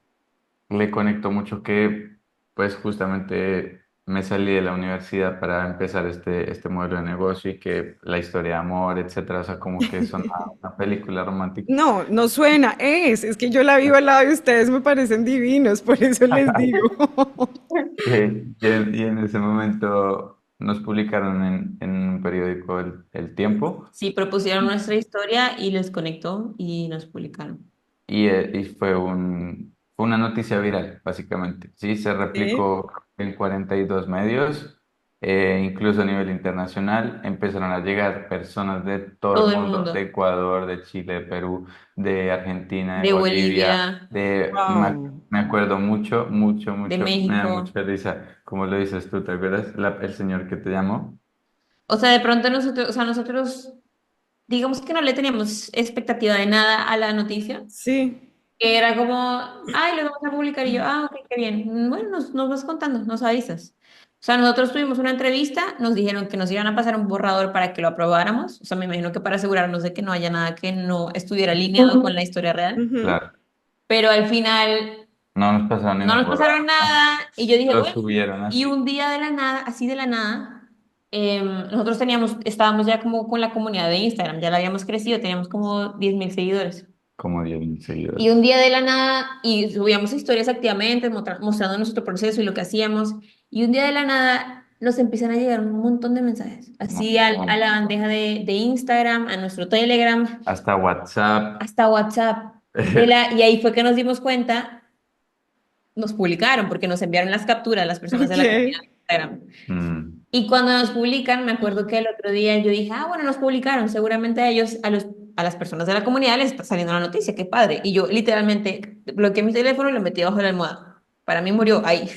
Speaker 3: Le conectó mucho que, pues justamente me salí de la universidad para empezar este modelo de negocio y que la historia de amor, etcétera, o sea, como que es una película romántica.
Speaker 1: No, no suena, es que yo la vivo al lado de ustedes, me parecen divinos, por eso les digo.
Speaker 3: Y en ese momento nos publicaron en un periódico El Tiempo.
Speaker 2: Sí, propusieron nuestra historia y les conectó y nos publicaron.
Speaker 3: Y fue una noticia viral, básicamente. Sí, se
Speaker 1: Sí.
Speaker 3: replicó en 42 medios, incluso a nivel internacional. Empezaron a llegar personas de todo el
Speaker 2: Todo el
Speaker 3: mundo, de
Speaker 2: mundo,
Speaker 3: Ecuador, de Chile, de Perú, de Argentina, de
Speaker 2: de
Speaker 3: Bolivia,
Speaker 2: Bolivia,
Speaker 1: Wow.
Speaker 3: me acuerdo mucho, mucho,
Speaker 2: de
Speaker 3: mucho, me da
Speaker 2: México.
Speaker 3: mucha risa, como lo dices tú, ¿te acuerdas? El señor que te llamó.
Speaker 2: O sea, de pronto nosotros, o sea, nosotros, digamos que no le teníamos expectativa de nada a la noticia.
Speaker 1: Sí.
Speaker 2: Que era como, ay, lo vamos a publicar y yo, ah, ok, qué bien. Bueno, nos vas contando, nos avisas. O sea, nosotros tuvimos una entrevista, nos dijeron que nos iban a pasar un borrador para que lo aprobáramos. O sea, me imagino que para asegurarnos de que no haya nada que no estuviera alineado con la historia real.
Speaker 1: Ujú.
Speaker 3: Claro,
Speaker 2: Pero al final
Speaker 3: no nos pasaron
Speaker 2: no
Speaker 3: ningún
Speaker 2: nos pasaron
Speaker 3: borrado, ¿no?
Speaker 2: nada y yo dije,
Speaker 3: Lo
Speaker 2: bueno,
Speaker 3: subieron
Speaker 2: y
Speaker 3: así,
Speaker 2: un día de la nada, así de la nada, nosotros estábamos ya como con la comunidad de Instagram, ya la habíamos crecido, teníamos como 10.000 seguidores.
Speaker 3: como 10.000
Speaker 2: Y
Speaker 3: seguidores.
Speaker 2: un día de la nada, y subíamos historias activamente, mostrando nuestro proceso y lo que hacíamos, y un día de la nada nos empiezan a llegar un montón de mensajes, así a la bandeja de Instagram, a nuestro Telegram,
Speaker 3: Hasta WhatsApp.
Speaker 2: hasta WhatsApp. Y ahí fue que nos dimos cuenta, nos publicaron, porque nos enviaron las capturas las personas de
Speaker 1: Ok.
Speaker 2: la comunidad de Instagram.
Speaker 3: Mm,
Speaker 2: Y cuando nos publican, me acuerdo que el otro día yo dije, ah, bueno, nos publicaron, seguramente a ellos, a las personas de la comunidad les está saliendo la noticia, qué padre. Y yo literalmente bloqueé mi teléfono y lo metí bajo la almohada. Para mí murió ahí.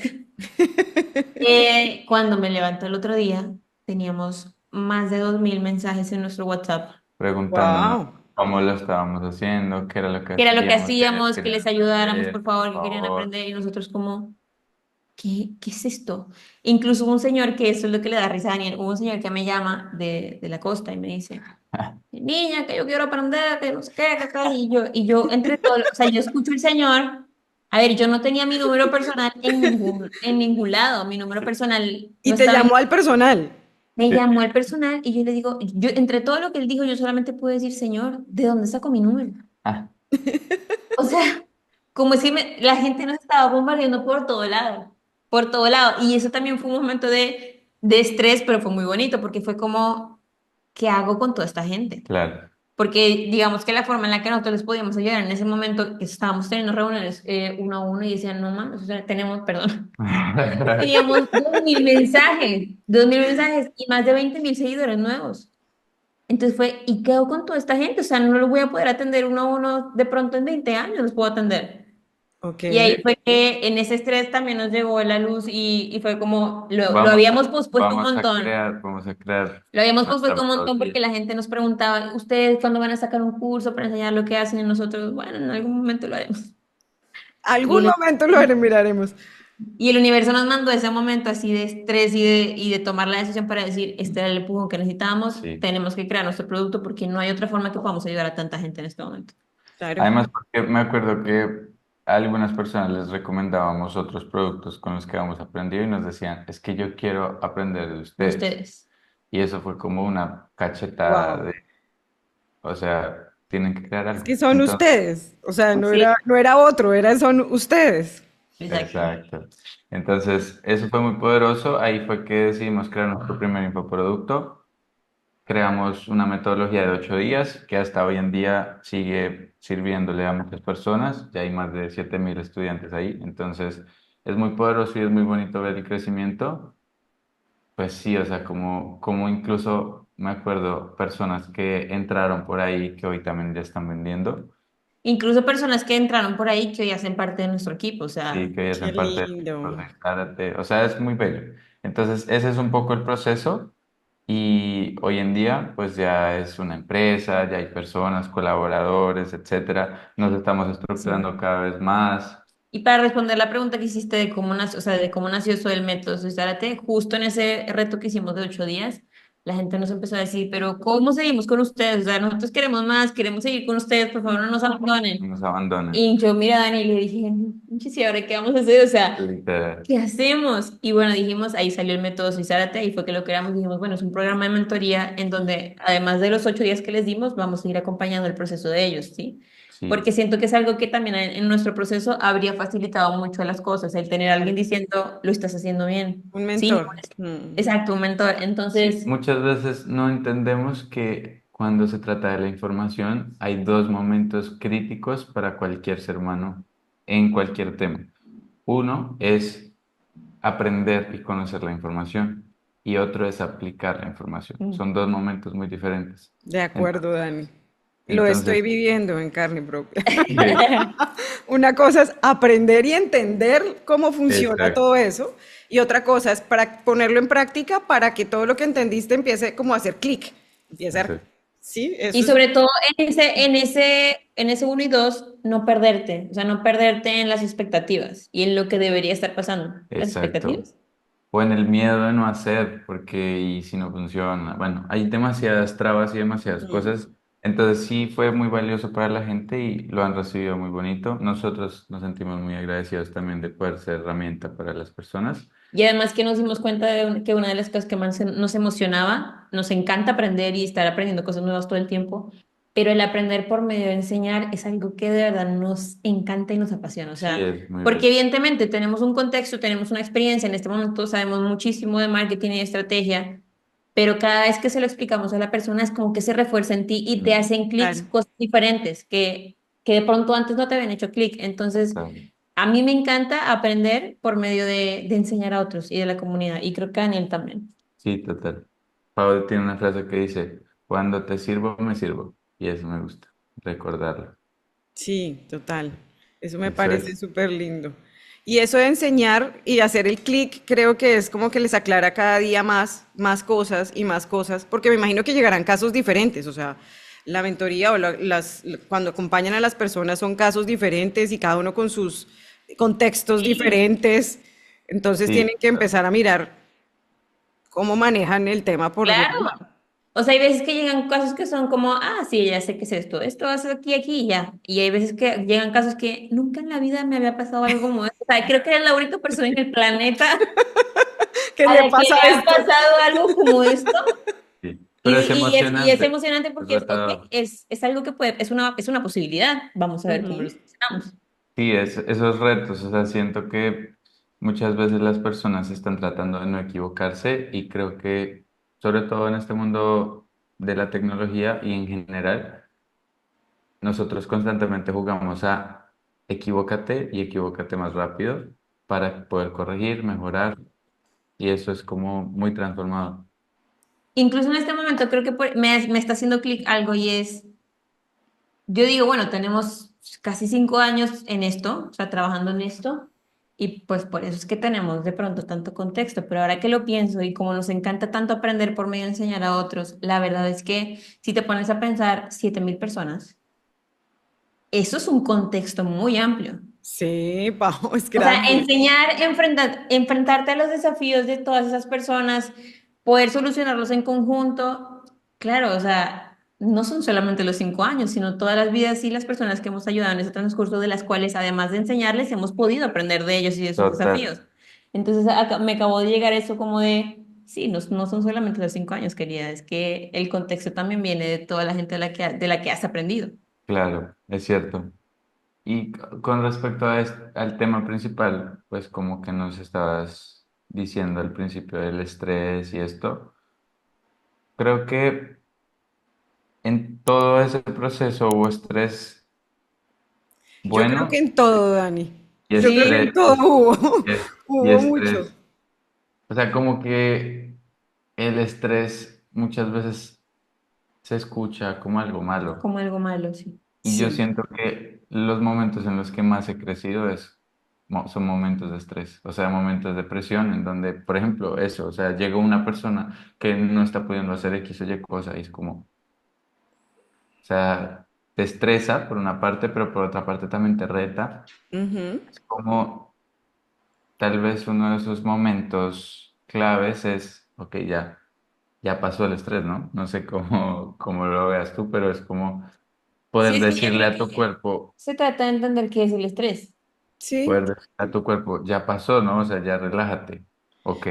Speaker 2: Cuando me levanto el otro día, teníamos más de 2.000 mensajes en nuestro WhatsApp,
Speaker 3: Preguntándonos
Speaker 1: Wow.
Speaker 3: cómo lo estábamos haciendo, qué era lo que
Speaker 2: que era lo que
Speaker 3: hacíamos, qué
Speaker 2: hacíamos, que les
Speaker 3: querían
Speaker 2: ayudáramos,
Speaker 3: aprender,
Speaker 2: por favor,
Speaker 3: por
Speaker 2: que querían
Speaker 3: favor.
Speaker 2: aprender, y nosotros como... ¿qué es esto? Incluso hubo un señor, que eso es lo que le da risa a Daniel, hubo un señor que me llama de la costa y me dice, niña, que yo quiero aprender, que no sé qué, que tal, y yo entre todo, o sea, yo escucho al señor, a ver, yo no tenía mi número personal en ningún lado, mi número personal
Speaker 1: Y
Speaker 2: no
Speaker 1: te
Speaker 2: estaba en...
Speaker 1: llamó al personal.
Speaker 2: Me
Speaker 3: Sí.
Speaker 2: llamó el personal y yo le digo, yo entre todo lo que él dijo, yo solamente puedo decir, señor, ¿de dónde sacó mi número?
Speaker 3: Ah,
Speaker 2: O sea, como es que la gente nos estaba bombardeando por todo lado, por todo lado. Y eso también fue un momento de estrés, pero fue muy bonito porque fue como, ¿qué hago con toda esta gente?
Speaker 3: claro.
Speaker 2: Porque digamos que la forma en la que nosotros les podíamos ayudar en ese momento, que estábamos teniendo reuniones uno a uno y decían, no más, o sea, tenemos, perdón, teníamos 2.000 mensajes y más de 20.000 seguidores nuevos. Entonces fue, ¿y qué hago con toda esta gente? O sea, no los voy a poder atender uno a uno de pronto en 20 años, los puedo atender.
Speaker 1: Ok.
Speaker 2: Y ahí fue que en ese estrés también nos llegó la luz y fue como, lo
Speaker 3: Vamos,
Speaker 2: habíamos pospuesto un montón.
Speaker 3: vamos a crear
Speaker 2: Lo habíamos
Speaker 3: nuestra
Speaker 2: pospuesto un montón
Speaker 3: metodología.
Speaker 2: porque la gente nos preguntaba, ¿ustedes cuándo van a sacar un curso para enseñar lo que hacen? Y nosotros, bueno, en algún momento lo haremos. Y
Speaker 1: Algún
Speaker 2: el,
Speaker 1: momento lo miraremos.
Speaker 2: y el universo nos mandó ese momento así de estrés y de tomar la decisión para decir, este era el empujón que necesitábamos,
Speaker 3: Sí.
Speaker 2: tenemos que crear nuestro producto porque no hay otra forma que podamos ayudar a tanta gente en este momento.
Speaker 1: Claro.
Speaker 3: Además, porque me acuerdo que a algunas personas les recomendábamos otros productos con los que habíamos aprendido y nos decían, es que yo quiero aprender de ustedes.
Speaker 2: Ustedes.
Speaker 3: Y eso fue como una cachetada
Speaker 1: Wow.
Speaker 3: de, o sea, tienen que crear
Speaker 1: Es
Speaker 3: algo.
Speaker 1: que son
Speaker 3: Entonces,
Speaker 1: ustedes. O sea,
Speaker 2: Sí,
Speaker 1: no era otro, son ustedes.
Speaker 2: exacto.
Speaker 3: exacto. Entonces, eso fue muy poderoso. Ahí fue que decidimos crear nuestro primer infoproducto. Creamos una metodología de 8 días que hasta hoy en día sigue sirviéndole a muchas personas. Ya hay más de 7.000 estudiantes ahí. Entonces, es muy poderoso y es muy bonito ver el crecimiento. Pues sí, o sea, como incluso me acuerdo personas que entraron por ahí que hoy también ya están vendiendo
Speaker 2: Incluso personas que entraron por ahí que hoy hacen parte de nuestro equipo, o
Speaker 3: y
Speaker 2: sea,
Speaker 3: que hoy
Speaker 1: Qué
Speaker 3: hacen parte del
Speaker 1: lindo.
Speaker 3: equipo de Zárate. O sea, es muy bello. Entonces, ese es un poco el proceso y hoy en día pues ya es una empresa, ya hay personas, colaboradores, etcétera. Nos estamos
Speaker 2: sí.
Speaker 3: estructurando cada vez más.
Speaker 2: Y para responder la pregunta que hiciste de cómo nació, o sea, de cómo nació eso del método Soy Zárate, justo en ese reto que hicimos de 8 días, la gente nos empezó a decir, pero ¿cómo seguimos con ustedes? O sea, nosotros queremos más, queremos seguir con ustedes, por favor, no nos abandonen.
Speaker 3: Nos abandonan.
Speaker 2: Y yo, mira, Dani, le dije, ¿y ahora qué vamos a hacer? O sea,
Speaker 3: Literal.
Speaker 2: ¿qué hacemos? Y bueno, dijimos, ahí salió el método Soy Zárate, y fue que lo creamos, dijimos, bueno, es un programa de mentoría en donde, además de los 8 días que les dimos, vamos a ir acompañando el proceso de ellos, ¿sí?
Speaker 3: Sí,
Speaker 2: Porque siento que es algo que también en nuestro proceso habría facilitado mucho las cosas, el tener a alguien diciendo, lo estás haciendo bien,
Speaker 1: Un
Speaker 2: ¿sí?
Speaker 1: mentor. Mm.
Speaker 2: Exacto, un mentor.
Speaker 3: sí.
Speaker 2: Entonces,
Speaker 3: Muchas veces no entendemos que cuando se trata de la información hay dos momentos críticos para cualquier ser humano en cualquier tema. Uno es aprender y conocer la información y otro es aplicar la información.
Speaker 2: mm,
Speaker 3: Son dos momentos muy diferentes.
Speaker 1: De acuerdo,
Speaker 3: Entonces,
Speaker 1: Dani. Lo estoy
Speaker 3: entonces,
Speaker 1: viviendo en carne propia.
Speaker 3: sí,
Speaker 1: Una cosa es aprender y entender cómo funciona
Speaker 3: exacto,
Speaker 1: todo eso, y otra cosa es para ponerlo en práctica para que todo lo que entendiste empiece como a hacer clic. Empiece a,
Speaker 3: exacto,
Speaker 1: sí,
Speaker 2: y
Speaker 1: eso es
Speaker 2: sobre todo en ese 1 y 2, no perderte, o sea, no perderte en las expectativas y en lo que debería estar pasando. Las
Speaker 3: exacto.
Speaker 2: expectativas.
Speaker 3: O en el miedo de no hacer, porque y si no funciona. Bueno, hay demasiadas trabas y demasiadas
Speaker 1: mm,
Speaker 3: cosas. Entonces sí fue muy valioso para la gente y lo han recibido muy bonito. Nosotros nos sentimos muy agradecidos también de poder ser herramienta para las personas.
Speaker 2: Y además que nos dimos cuenta que una de las cosas que más nos emocionaba, nos encanta aprender y estar aprendiendo cosas nuevas todo el tiempo, pero el aprender por medio de enseñar es algo que de verdad nos encanta y nos apasiona. O
Speaker 3: Sí,
Speaker 2: sea,
Speaker 3: es muy
Speaker 2: porque
Speaker 3: bello.
Speaker 2: evidentemente tenemos un contexto, tenemos una experiencia, en este momento sabemos muchísimo de marketing y de estrategia, pero cada vez que se lo explicamos a la persona es como que se refuerza en ti y te
Speaker 3: Mm,
Speaker 2: hacen clics
Speaker 1: claro.
Speaker 2: cosas diferentes que de pronto antes no te habían hecho clic. Entonces,
Speaker 3: claro.
Speaker 2: a mí me encanta aprender por medio de enseñar a otros y de la comunidad, y creo que a Daniel también.
Speaker 3: Sí, total. Pablo tiene una frase que dice, cuando te sirvo, me sirvo. Y eso me gusta, recordarlo.
Speaker 1: Sí, total. Eso me
Speaker 3: Eso
Speaker 1: parece
Speaker 3: es.
Speaker 1: súper lindo. Y eso de enseñar y hacer el clic, creo que es como que les aclara cada día más cosas, porque me imagino que llegarán casos diferentes, o sea, la mentoría o cuando acompañan a las personas son casos diferentes y cada uno con sus contextos
Speaker 2: Sí,
Speaker 1: diferentes, entonces
Speaker 3: Sí,
Speaker 1: tienen que empezar a mirar cómo manejan el tema por
Speaker 2: claro.
Speaker 1: medio.
Speaker 2: O sea, hay veces que llegan casos que son como, sí, ya sé qué es esto hace aquí y ya. Y hay veces que llegan casos que nunca en la vida me había pasado algo como esto. O sea, creo que eres la única persona en el planeta
Speaker 1: ¿Qué
Speaker 2: a
Speaker 1: le
Speaker 2: la que
Speaker 1: pasa
Speaker 2: le
Speaker 1: a
Speaker 2: ha
Speaker 1: esto?
Speaker 2: pasado algo como esto.
Speaker 3: sí.
Speaker 2: Y,
Speaker 3: Pero es
Speaker 2: y es
Speaker 3: emocionante,
Speaker 2: emocionante
Speaker 3: es
Speaker 2: porque es, ok,
Speaker 3: retador.
Speaker 2: es algo que puede, es una posibilidad. Vamos a ver cómo lo
Speaker 1: Ujú.
Speaker 2: solucionamos.
Speaker 3: Sí, esos retos, o sea, siento que muchas veces las personas están tratando de no equivocarse y creo que, sobre todo en este mundo de la tecnología y en general, nosotros constantemente jugamos a equivócate y equivócate más rápido para poder corregir, mejorar y eso es como muy transformador.
Speaker 2: Incluso en este momento creo que me está haciendo clic algo y es, yo digo, bueno, tenemos casi 5 años en esto, o sea, trabajando en esto, y pues por eso es que tenemos de pronto tanto contexto, pero ahora que lo pienso y como nos encanta tanto aprender por medio de enseñar a otros, la verdad es que si te pones a pensar 7.000 personas, eso es un contexto muy amplio.
Speaker 1: Sí, Pau, es
Speaker 2: O sea,
Speaker 1: grande.
Speaker 2: enseñar, enfrentarte a los desafíos de todas esas personas, poder solucionarlos en conjunto, claro, o sea, no son solamente los 5 años, sino todas las vidas y las personas que hemos ayudado en ese transcurso, de las cuales, además de enseñarles, hemos podido aprender de ellos y de sus
Speaker 3: Total,
Speaker 2: desafíos. Entonces, me acabó de llegar eso como de, sí, no, no son solamente los 5 años, querida, es que el contexto también viene de toda la gente de la que has aprendido.
Speaker 3: claro, es cierto. Y con respecto a al tema principal, pues como que nos estabas diciendo al principio del estrés y esto, creo que en todo ese proceso hubo estrés
Speaker 1: Yo creo que
Speaker 3: bueno
Speaker 1: en todo, Dani.
Speaker 3: y
Speaker 1: Yo creo que
Speaker 2: Sí,
Speaker 1: en
Speaker 3: estrés,
Speaker 1: todo hubo,
Speaker 3: y
Speaker 1: hubo mucho.
Speaker 3: estrés. O sea, como que el estrés muchas veces se escucha como algo malo.
Speaker 2: como algo malo, sí.
Speaker 3: Y yo
Speaker 1: Sí.
Speaker 3: siento que los momentos en los que más he crecido son momentos de estrés, o sea, momentos de presión en donde, por ejemplo, eso, o sea, llega una persona que no está pudiendo hacer X o Y cosa y es como, o sea, te estresa por una parte, pero por otra parte también te reta.
Speaker 1: Ujú.
Speaker 3: Es como, tal vez uno de esos momentos claves es, ok, ya pasó el estrés, ¿no? No sé cómo lo veas tú, pero es como poder
Speaker 2: Sí, sí, yo
Speaker 3: decirle
Speaker 2: creo
Speaker 3: a tu
Speaker 2: que
Speaker 3: cuerpo.
Speaker 2: se trata de entender qué es el estrés.
Speaker 1: Sí.
Speaker 3: Poder decir a tu cuerpo, ya pasó, ¿no? O sea, ya relájate. Ok,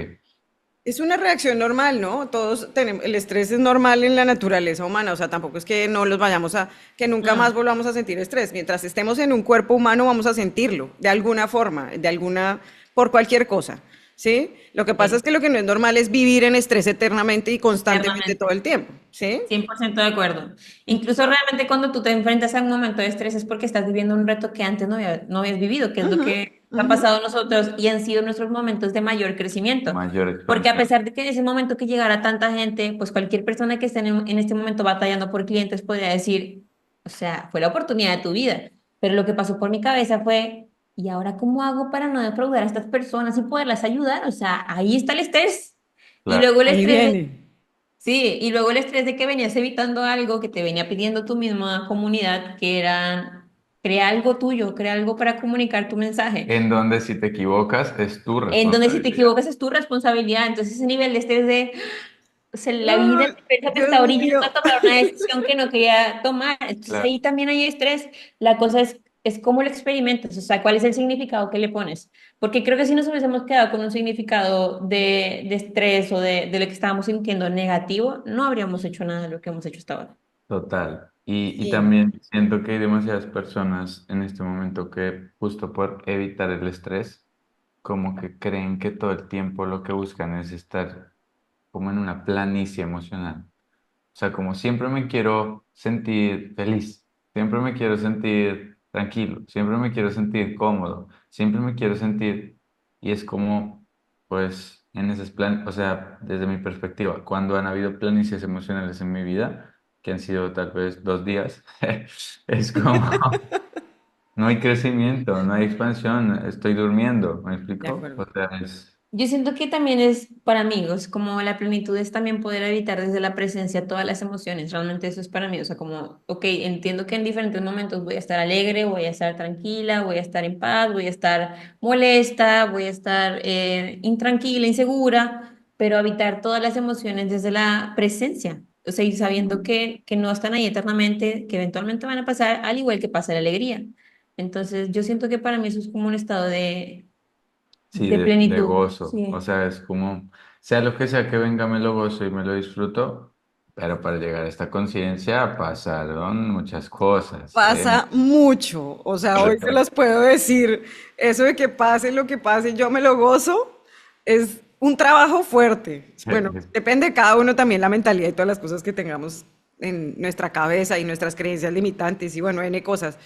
Speaker 1: Es una reacción normal, ¿no? Todos tenemos, el estrés es normal en la naturaleza humana, o sea, tampoco es que no los vayamos a, que nunca más
Speaker 2: Mm.
Speaker 1: volvamos a sentir estrés. Mientras estemos en un cuerpo humano vamos a sentirlo, de alguna forma, de alguna, por cualquier cosa, ¿sí? Lo que pasa es
Speaker 2: Sí,
Speaker 1: que lo que no es normal es vivir en estrés eternamente y constantemente todo
Speaker 2: eternamente.
Speaker 1: el tiempo, ¿sí?
Speaker 2: 100% de acuerdo. Incluso realmente cuando tú te enfrentas a un momento de estrés es porque estás viviendo un reto que antes no habías vivido, que es lo
Speaker 1: Ujú,
Speaker 2: que ha
Speaker 1: ujú.
Speaker 2: pasado a nosotros y han sido nuestros momentos de mayor crecimiento.
Speaker 3: mayor
Speaker 2: Porque a
Speaker 3: expansión.
Speaker 2: pesar de que en ese momento que llegara tanta gente, pues cualquier persona que esté en este momento batallando por clientes podría decir, o sea, fue la oportunidad de tu vida. Pero lo que pasó por mi cabeza fue, ¿y ahora cómo hago para no defraudar a estas personas y poderlas ayudar? O sea, ahí está el estrés. Y
Speaker 3: Claro,
Speaker 2: luego el
Speaker 1: Ahí
Speaker 2: estrés de
Speaker 1: viene.
Speaker 2: Sí, y luego el estrés de que venías evitando algo que te venía pidiendo tu misma comunidad, que era, crea algo tuyo, crea algo para comunicar tu mensaje,
Speaker 3: en donde si te equivocas es tu
Speaker 2: en donde si te
Speaker 3: responsabilidad.
Speaker 2: equivocas es tu responsabilidad. Entonces ese nivel de estrés de, o sea, la vida,
Speaker 1: Ay,
Speaker 2: la empresa te
Speaker 1: Dios
Speaker 2: está orillando
Speaker 1: mío.
Speaker 2: a tomar una decisión que no quería tomar. Entonces
Speaker 3: Claro,
Speaker 2: ahí también hay estrés. La cosa es cómo lo experimentas, o sea, cuál es el significado que le pones. Porque creo que si nos hubiésemos quedado con un significado de estrés o de lo que estábamos sintiendo negativo, no habríamos hecho nada de lo que hemos hecho hasta ahora.
Speaker 3: total. Y
Speaker 1: Sí.
Speaker 3: también siento que hay demasiadas personas en este momento que justo por evitar el estrés, como que creen que todo el tiempo lo que buscan es estar como en una planicie emocional. O sea, como siempre me quiero sentir feliz, siempre me quiero sentir tranquilo, siempre me quiero sentir cómodo, siempre me quiero sentir... Y es como, pues, en esos planes, o sea, desde mi perspectiva, cuando han habido planicies emocionales en mi vida, que han sido tal vez 2 días, es como, no hay crecimiento, no hay expansión, estoy durmiendo, ¿me
Speaker 1: De
Speaker 3: explico? O
Speaker 1: acuerdo.
Speaker 3: sea, es...
Speaker 2: Yo siento que también es para amigos, como la plenitud es también poder evitar desde la presencia todas las emociones. Realmente eso es para mí. O sea, como, ok, entiendo que en diferentes momentos voy a estar alegre, voy a estar tranquila, voy a estar en paz, voy a estar molesta, voy a estar intranquila, insegura, pero evitar todas las emociones desde la presencia. O sea, y sabiendo que no están ahí eternamente, que eventualmente van a pasar, al igual que pasa la alegría. Entonces, yo siento que para mí eso es como un estado
Speaker 3: Sí,
Speaker 2: de
Speaker 3: de
Speaker 2: plenitud.
Speaker 3: gozo. O
Speaker 2: Sí.
Speaker 3: sea, es como, sea lo que sea que venga, me lo gozo y me lo disfruto, pero para llegar a esta conciencia pasaron muchas cosas.
Speaker 1: Pasa mucho, o sea, hoy se los puedo decir, eso de que pase lo que pase, yo me lo gozo, es un trabajo fuerte. Bueno, depende de cada uno también la mentalidad y todas las cosas que tengamos en nuestra cabeza y nuestras creencias limitantes y bueno, N cosas.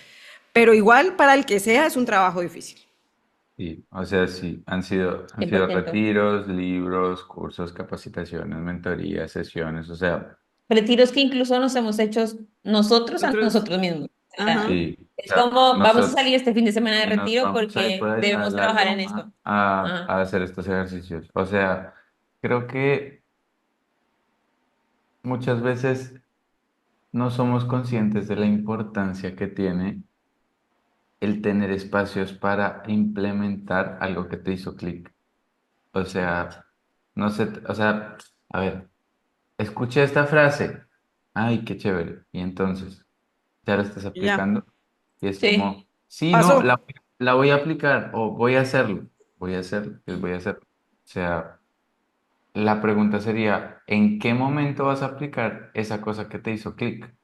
Speaker 1: Pero igual para el que sea es un trabajo difícil.
Speaker 3: Sí, o sea, sí, han
Speaker 2: cien por
Speaker 3: sido
Speaker 2: ciento
Speaker 3: retiros, libros, cursos, capacitaciones, mentorías, sesiones, o sea,
Speaker 2: Retiros que incluso nos hemos hecho nosotros a
Speaker 1: Nosotros,
Speaker 2: nosotros mismos.
Speaker 1: Ajá.
Speaker 3: Sí, o
Speaker 2: Es
Speaker 3: sea,
Speaker 2: como, vamos a
Speaker 3: nosotros
Speaker 2: salir este fin de semana de
Speaker 3: y nos
Speaker 2: retiro
Speaker 3: vamos a ir por
Speaker 2: porque
Speaker 3: ahí a
Speaker 2: debemos
Speaker 3: la
Speaker 2: trabajar en esto.
Speaker 3: loma
Speaker 2: Ajá.
Speaker 3: a hacer estos ejercicios. O sea, creo que muchas veces no somos conscientes de la importancia que tiene el tener espacios para implementar algo que te hizo clic. O sea, no sé, o sea, a ver, escuché esta frase, ay, qué chévere, y entonces ya la estás
Speaker 1: Y ya,
Speaker 3: aplicando y es
Speaker 2: Sí.
Speaker 3: como, sí, no,
Speaker 1: pasó.
Speaker 3: la voy a aplicar o voy a hacerlo, voy a hacerlo, voy a hacerlo. O sea, la pregunta sería, ¿en qué momento vas a aplicar esa cosa que te hizo clic?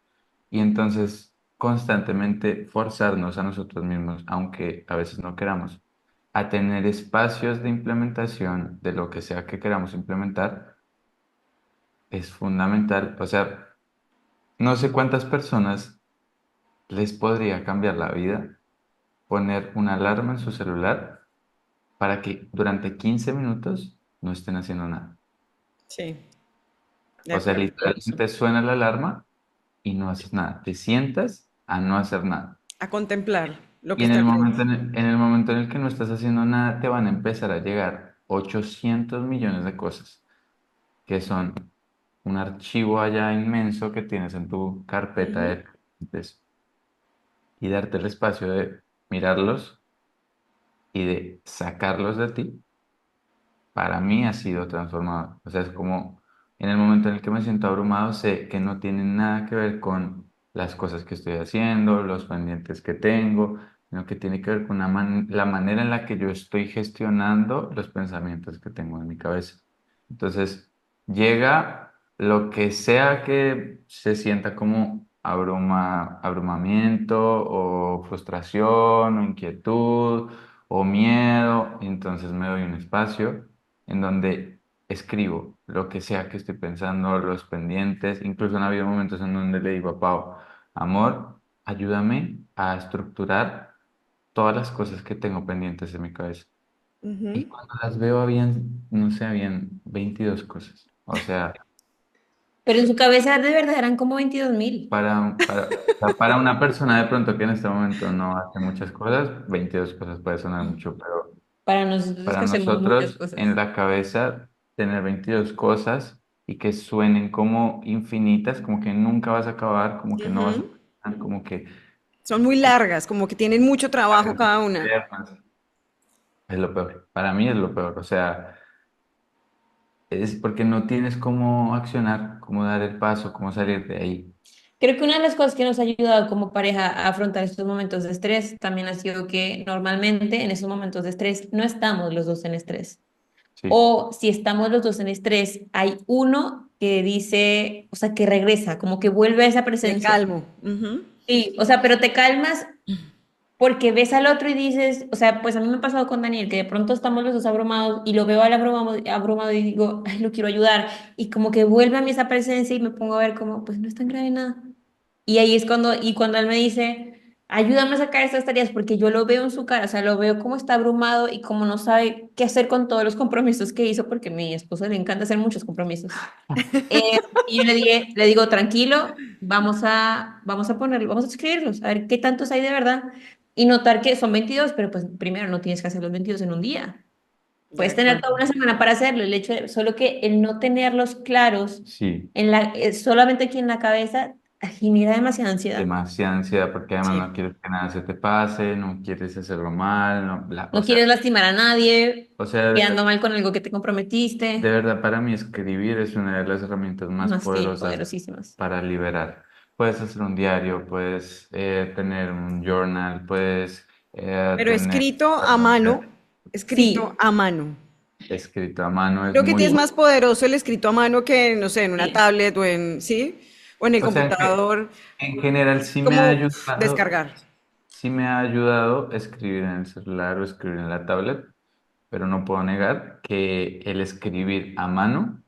Speaker 3: Y entonces constantemente forzarnos a nosotros mismos, aunque a veces no queramos, a tener espacios de implementación de lo que sea que queramos implementar es fundamental. O sea, no sé cuántas personas les podría cambiar la vida poner una alarma en su celular para que durante 15 minutos no estén haciendo nada.
Speaker 1: Sí, de
Speaker 3: O sea,
Speaker 1: acuerdo.
Speaker 3: literalmente suena la alarma y no haces nada. Te sientas a no hacer nada.
Speaker 1: A contemplar lo
Speaker 3: Y
Speaker 1: que
Speaker 3: en
Speaker 1: está
Speaker 3: el
Speaker 1: al
Speaker 3: momento
Speaker 1: frente.
Speaker 3: en el momento en el que no estás haciendo nada, te van a empezar a llegar 800 millones de cosas, que son un archivo allá inmenso que tienes en tu carpeta
Speaker 1: Ujú,
Speaker 3: de pendientes, y darte el espacio de mirarlos y de sacarlos de ti, para mí ha sido transformador. O sea, es como en el momento en el que me siento abrumado, sé que no tiene nada que ver con las cosas que estoy haciendo, los pendientes que tengo, sino que tiene que ver con la manera en la que yo estoy gestionando los pensamientos que tengo en mi cabeza. Entonces, llega lo que sea que se sienta como abrumamiento o frustración o inquietud o miedo, entonces me doy un espacio en donde escribo lo que sea que estoy pensando, los pendientes, incluso han habido momentos en donde le digo a Pau, amor, ayúdame a estructurar todas las cosas que tengo pendientes en mi cabeza. Y
Speaker 1: ujú.
Speaker 3: cuando las veo habían, no sé, habían 22 cosas. O sea,
Speaker 2: Pero en su cabeza de verdad eran como 22.000.
Speaker 3: para una persona de pronto que en este momento no hace muchas cosas, 22 cosas puede sonar mucho, pero
Speaker 2: Para nosotros
Speaker 3: para
Speaker 2: que hacemos muchas
Speaker 3: nosotros en
Speaker 2: cosas.
Speaker 3: la cabeza tener 22 cosas y que suenen como infinitas, como que nunca vas a acabar, como que no vas a
Speaker 1: Ujú.
Speaker 3: terminar, como que
Speaker 1: Son muy largas, como que tienen mucho trabajo cada una.
Speaker 3: es lo peor. Para mí es lo peor. O sea, es porque no tienes cómo accionar, cómo dar el paso, cómo salir de ahí.
Speaker 2: Creo que una de las cosas que nos ha ayudado como pareja a afrontar estos momentos de estrés también ha sido que normalmente en esos momentos de estrés no estamos los dos en estrés.
Speaker 3: Sí,
Speaker 2: O si estamos los dos en estrés, hay uno que dice, o sea, que regresa, como que vuelve a esa
Speaker 1: Me
Speaker 2: presencia.
Speaker 1: calmo. Ujú,
Speaker 2: Sí, o sea, pero te calmas porque ves al otro y dices, o sea, pues a mí me ha pasado con Daniel, que de pronto estamos los dos abrumados y lo veo al abrumado, abrumado y digo, ay, lo quiero ayudar. Y como que vuelve a mí esa presencia y me pongo a ver como, pues no es tan grave nada. Y ahí es cuando, y cuando él me dice, ayúdame a sacar estas tareas, porque yo lo veo en su cara, o sea, lo veo como está abrumado y como no sabe qué hacer con todos los compromisos que hizo, porque a mi esposo le encanta hacer muchos compromisos. Y yo le digo, tranquilo, vamos a ponerlo, vamos a escribirlos, a ver qué tantos hay de verdad. Y notar que son 22 pero pues primero no tienes que hacer los 22 en un día.
Speaker 1: de
Speaker 2: Puedes tener toda
Speaker 1: acuerdo.
Speaker 2: una semana para hacerlo, solo que el no tenerlos claros
Speaker 3: sí.
Speaker 2: solamente aquí en la cabeza genera demasiada ansiedad.
Speaker 3: Demasiada ansiedad porque además
Speaker 1: Sí.
Speaker 3: no quieres que nada se te pase, no quieres hacerlo mal, no,
Speaker 2: No quieres lastimar a nadie,
Speaker 3: o sea,
Speaker 2: quedando mal con algo que te
Speaker 3: de
Speaker 2: comprometiste.
Speaker 3: verdad, para mí escribir es una de las herramientas más
Speaker 2: Más sí,
Speaker 3: poderosas
Speaker 2: poderosísimas.
Speaker 3: para liberar. Puedes hacer un diario, puedes tener un journal, puedes
Speaker 1: Pero
Speaker 3: tener
Speaker 1: escrito
Speaker 2: Sí,
Speaker 1: a mano.
Speaker 3: escrito a mano, es
Speaker 1: Creo que sí
Speaker 3: muy
Speaker 1: es más
Speaker 3: bueno.
Speaker 1: poderoso el escrito a mano que, no sé, en una
Speaker 2: sí.
Speaker 1: tablet o en, ¿sí? O en el
Speaker 3: O sea,
Speaker 1: computador.
Speaker 3: en general
Speaker 1: Es como descargar.
Speaker 3: sí me ha ayudado escribir en el celular o escribir en la tablet, pero no puedo negar que el escribir a mano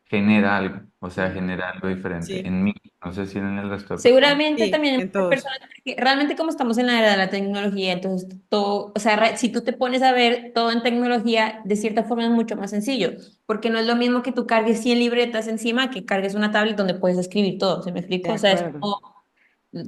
Speaker 3: genera algo, o sea,
Speaker 1: Mm,
Speaker 3: genera algo diferente
Speaker 1: sí,
Speaker 3: en mí, no sé si en el resto de personas.
Speaker 2: Seguramente
Speaker 1: sí,
Speaker 2: también
Speaker 1: en
Speaker 2: hay
Speaker 1: todos.
Speaker 2: personas, porque realmente como estamos en la era de la tecnología, entonces todo, o sea, si tú te pones a ver todo en tecnología, de cierta forma es mucho más sencillo, porque no es lo mismo que tú cargues 100 libretas encima que cargues una tablet donde puedes escribir todo, ¿se me
Speaker 1: De
Speaker 2: explico? O sea, es
Speaker 1: acuerdo.
Speaker 2: como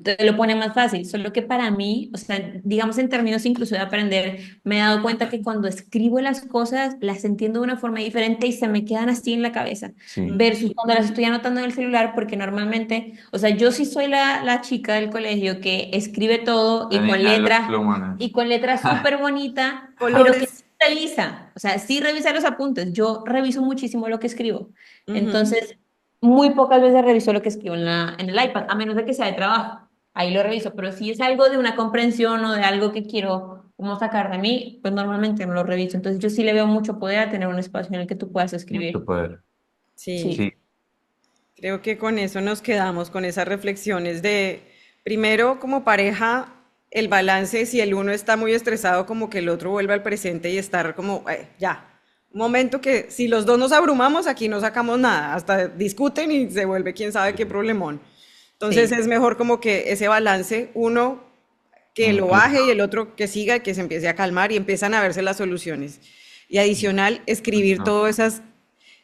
Speaker 2: te lo pone más fácil, solo que para mí, o sea, digamos en términos incluso de aprender, me he dado cuenta que cuando escribo las cosas, las entiendo de una forma diferente y se me quedan así en la cabeza,
Speaker 3: Sí,
Speaker 2: versus cuando las estoy anotando en el celular, porque normalmente, o sea, yo sí soy la chica del colegio que escribe todo
Speaker 3: la niña de los plumones.
Speaker 2: y con letra súper bonita, pero que
Speaker 1: Colores.
Speaker 2: sí revisa, o sea, sí revisa los apuntes, yo reviso muchísimo lo que escribo,
Speaker 1: Ujú.
Speaker 2: entonces muy pocas veces reviso lo que escribo en el iPad, a menos de que sea de trabajo. Ahí lo reviso, pero si es algo de una comprensión o de algo que quiero como sacar de mí, pues normalmente no lo reviso. Entonces yo sí le veo mucho poder a tener un espacio en el que tú puedas
Speaker 3: Mucho
Speaker 2: escribir.
Speaker 3: poder.
Speaker 1: Sí,
Speaker 2: Sí,
Speaker 3: Sí,
Speaker 1: creo que con eso nos quedamos, con esas reflexiones de, primero, como pareja, el balance, si el uno está muy estresado, como que el otro vuelva al presente y estar como, ya, un momento que si los dos nos abrumamos, aquí no sacamos nada, hasta discuten y se vuelve quién sabe qué problemón. Entonces
Speaker 2: sí,
Speaker 1: es mejor como que ese balance, uno que lo
Speaker 3: incluso.
Speaker 1: baje y el otro que siga, que se empiece a calmar y empiezan a verse las soluciones. Y adicional, escribir
Speaker 3: No,
Speaker 1: todas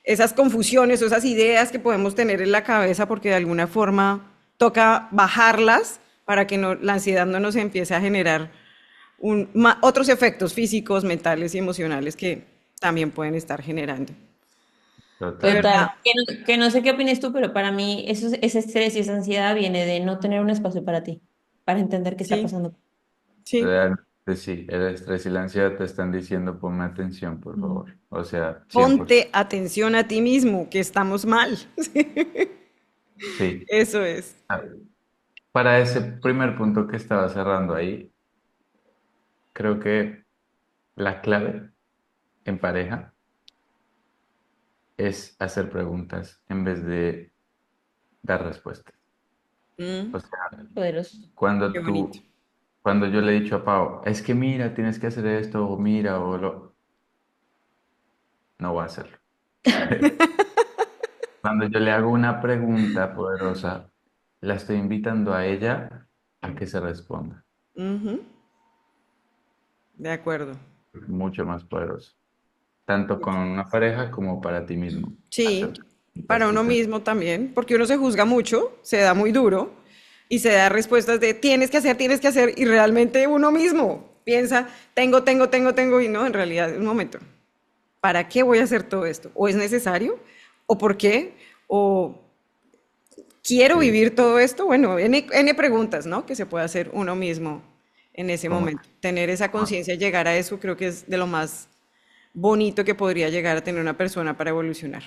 Speaker 1: esas confusiones o esas ideas que podemos tener en la cabeza, porque de alguna forma toca bajarlas para que no, la ansiedad no nos empiece a generar otros efectos físicos, mentales y emocionales que también pueden estar generando. De
Speaker 3: total.
Speaker 1: verdad,
Speaker 2: total. Que no sé qué opinas tú, pero para mí eso, ese estrés y esa ansiedad viene de no tener un espacio para ti, para entender qué está
Speaker 1: sí,
Speaker 2: pasando.
Speaker 1: sí.
Speaker 3: Realmente sí, el estrés y la ansiedad te están diciendo ponme atención, por
Speaker 2: Mm.
Speaker 3: favor. O sea, 100%.
Speaker 1: Ponte atención a ti mismo, que estamos mal.
Speaker 3: Sí.
Speaker 1: Eso es.
Speaker 3: Ah, para ese primer punto que estaba cerrando ahí, creo que la clave en pareja es hacer preguntas en vez de dar respuestas.
Speaker 1: Mm,
Speaker 3: O sea,
Speaker 2: Poderoso.
Speaker 1: qué
Speaker 3: cuando
Speaker 1: bonito.
Speaker 3: cuando yo le he dicho a Pau, es que mira, tienes que hacer esto, o mira, no voy a hacerlo. Cuando yo le hago una pregunta poderosa, la estoy invitando a ella a que se responda.
Speaker 1: Ujú, de acuerdo.
Speaker 3: Mucho más poderoso. Tanto con una pareja como para ti mismo. Hacer
Speaker 1: Sí,
Speaker 3: preguntas
Speaker 1: para
Speaker 3: que
Speaker 1: uno
Speaker 3: te...
Speaker 1: mismo también, porque uno se juzga mucho, se da muy duro y se da respuestas de tienes que hacer, y realmente uno mismo piensa, tengo, y no, en realidad, un momento, ¿para qué voy a hacer todo esto? ¿O es necesario? ¿O por qué? ¿O quiero
Speaker 3: Sí,
Speaker 1: vivir todo esto? Bueno, N preguntas, ¿no? Que se puede hacer uno mismo en ese
Speaker 3: como...
Speaker 1: momento. Tener esa
Speaker 3: ah,
Speaker 1: conciencia, llegar a eso, creo que es de lo más bonito que podría llegar a tener una persona para evolucionar.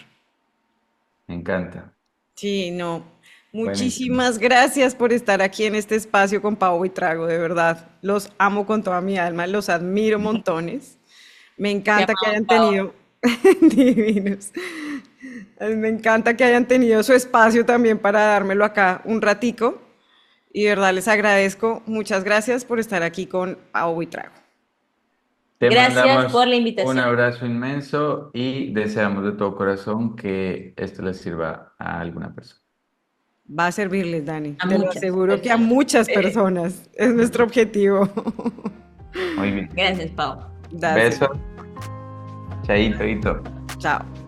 Speaker 3: me encanta.
Speaker 1: Sí, no.
Speaker 3: Buenísimo.
Speaker 1: Muchísimas gracias por estar aquí en este espacio con Pau y Trago, de verdad. Los amo con toda mi alma, los admiro montones. Me
Speaker 2: Te
Speaker 1: encanta que
Speaker 2: amamos,
Speaker 1: hayan
Speaker 2: Pau.
Speaker 1: tenido divinos. Me encanta que hayan tenido su espacio también para dármelo acá un ratico. Y de verdad les agradezco. Muchas gracias por estar aquí con Pau y Trago.
Speaker 3: Te
Speaker 2: Gracias por
Speaker 3: mandamos
Speaker 2: la
Speaker 3: un
Speaker 2: invitación.
Speaker 3: abrazo inmenso y deseamos de todo corazón que esto les sirva a alguna persona.
Speaker 1: Va a servirles, Dani.
Speaker 2: A
Speaker 1: Te lo
Speaker 2: muchas
Speaker 1: aseguro que a
Speaker 2: personas.
Speaker 1: muchas personas. Es nuestro objetivo.
Speaker 3: Muy bien.
Speaker 2: Gracias, Pau.
Speaker 1: Gracias.
Speaker 3: Besos. Chaito, hito.
Speaker 1: Chao.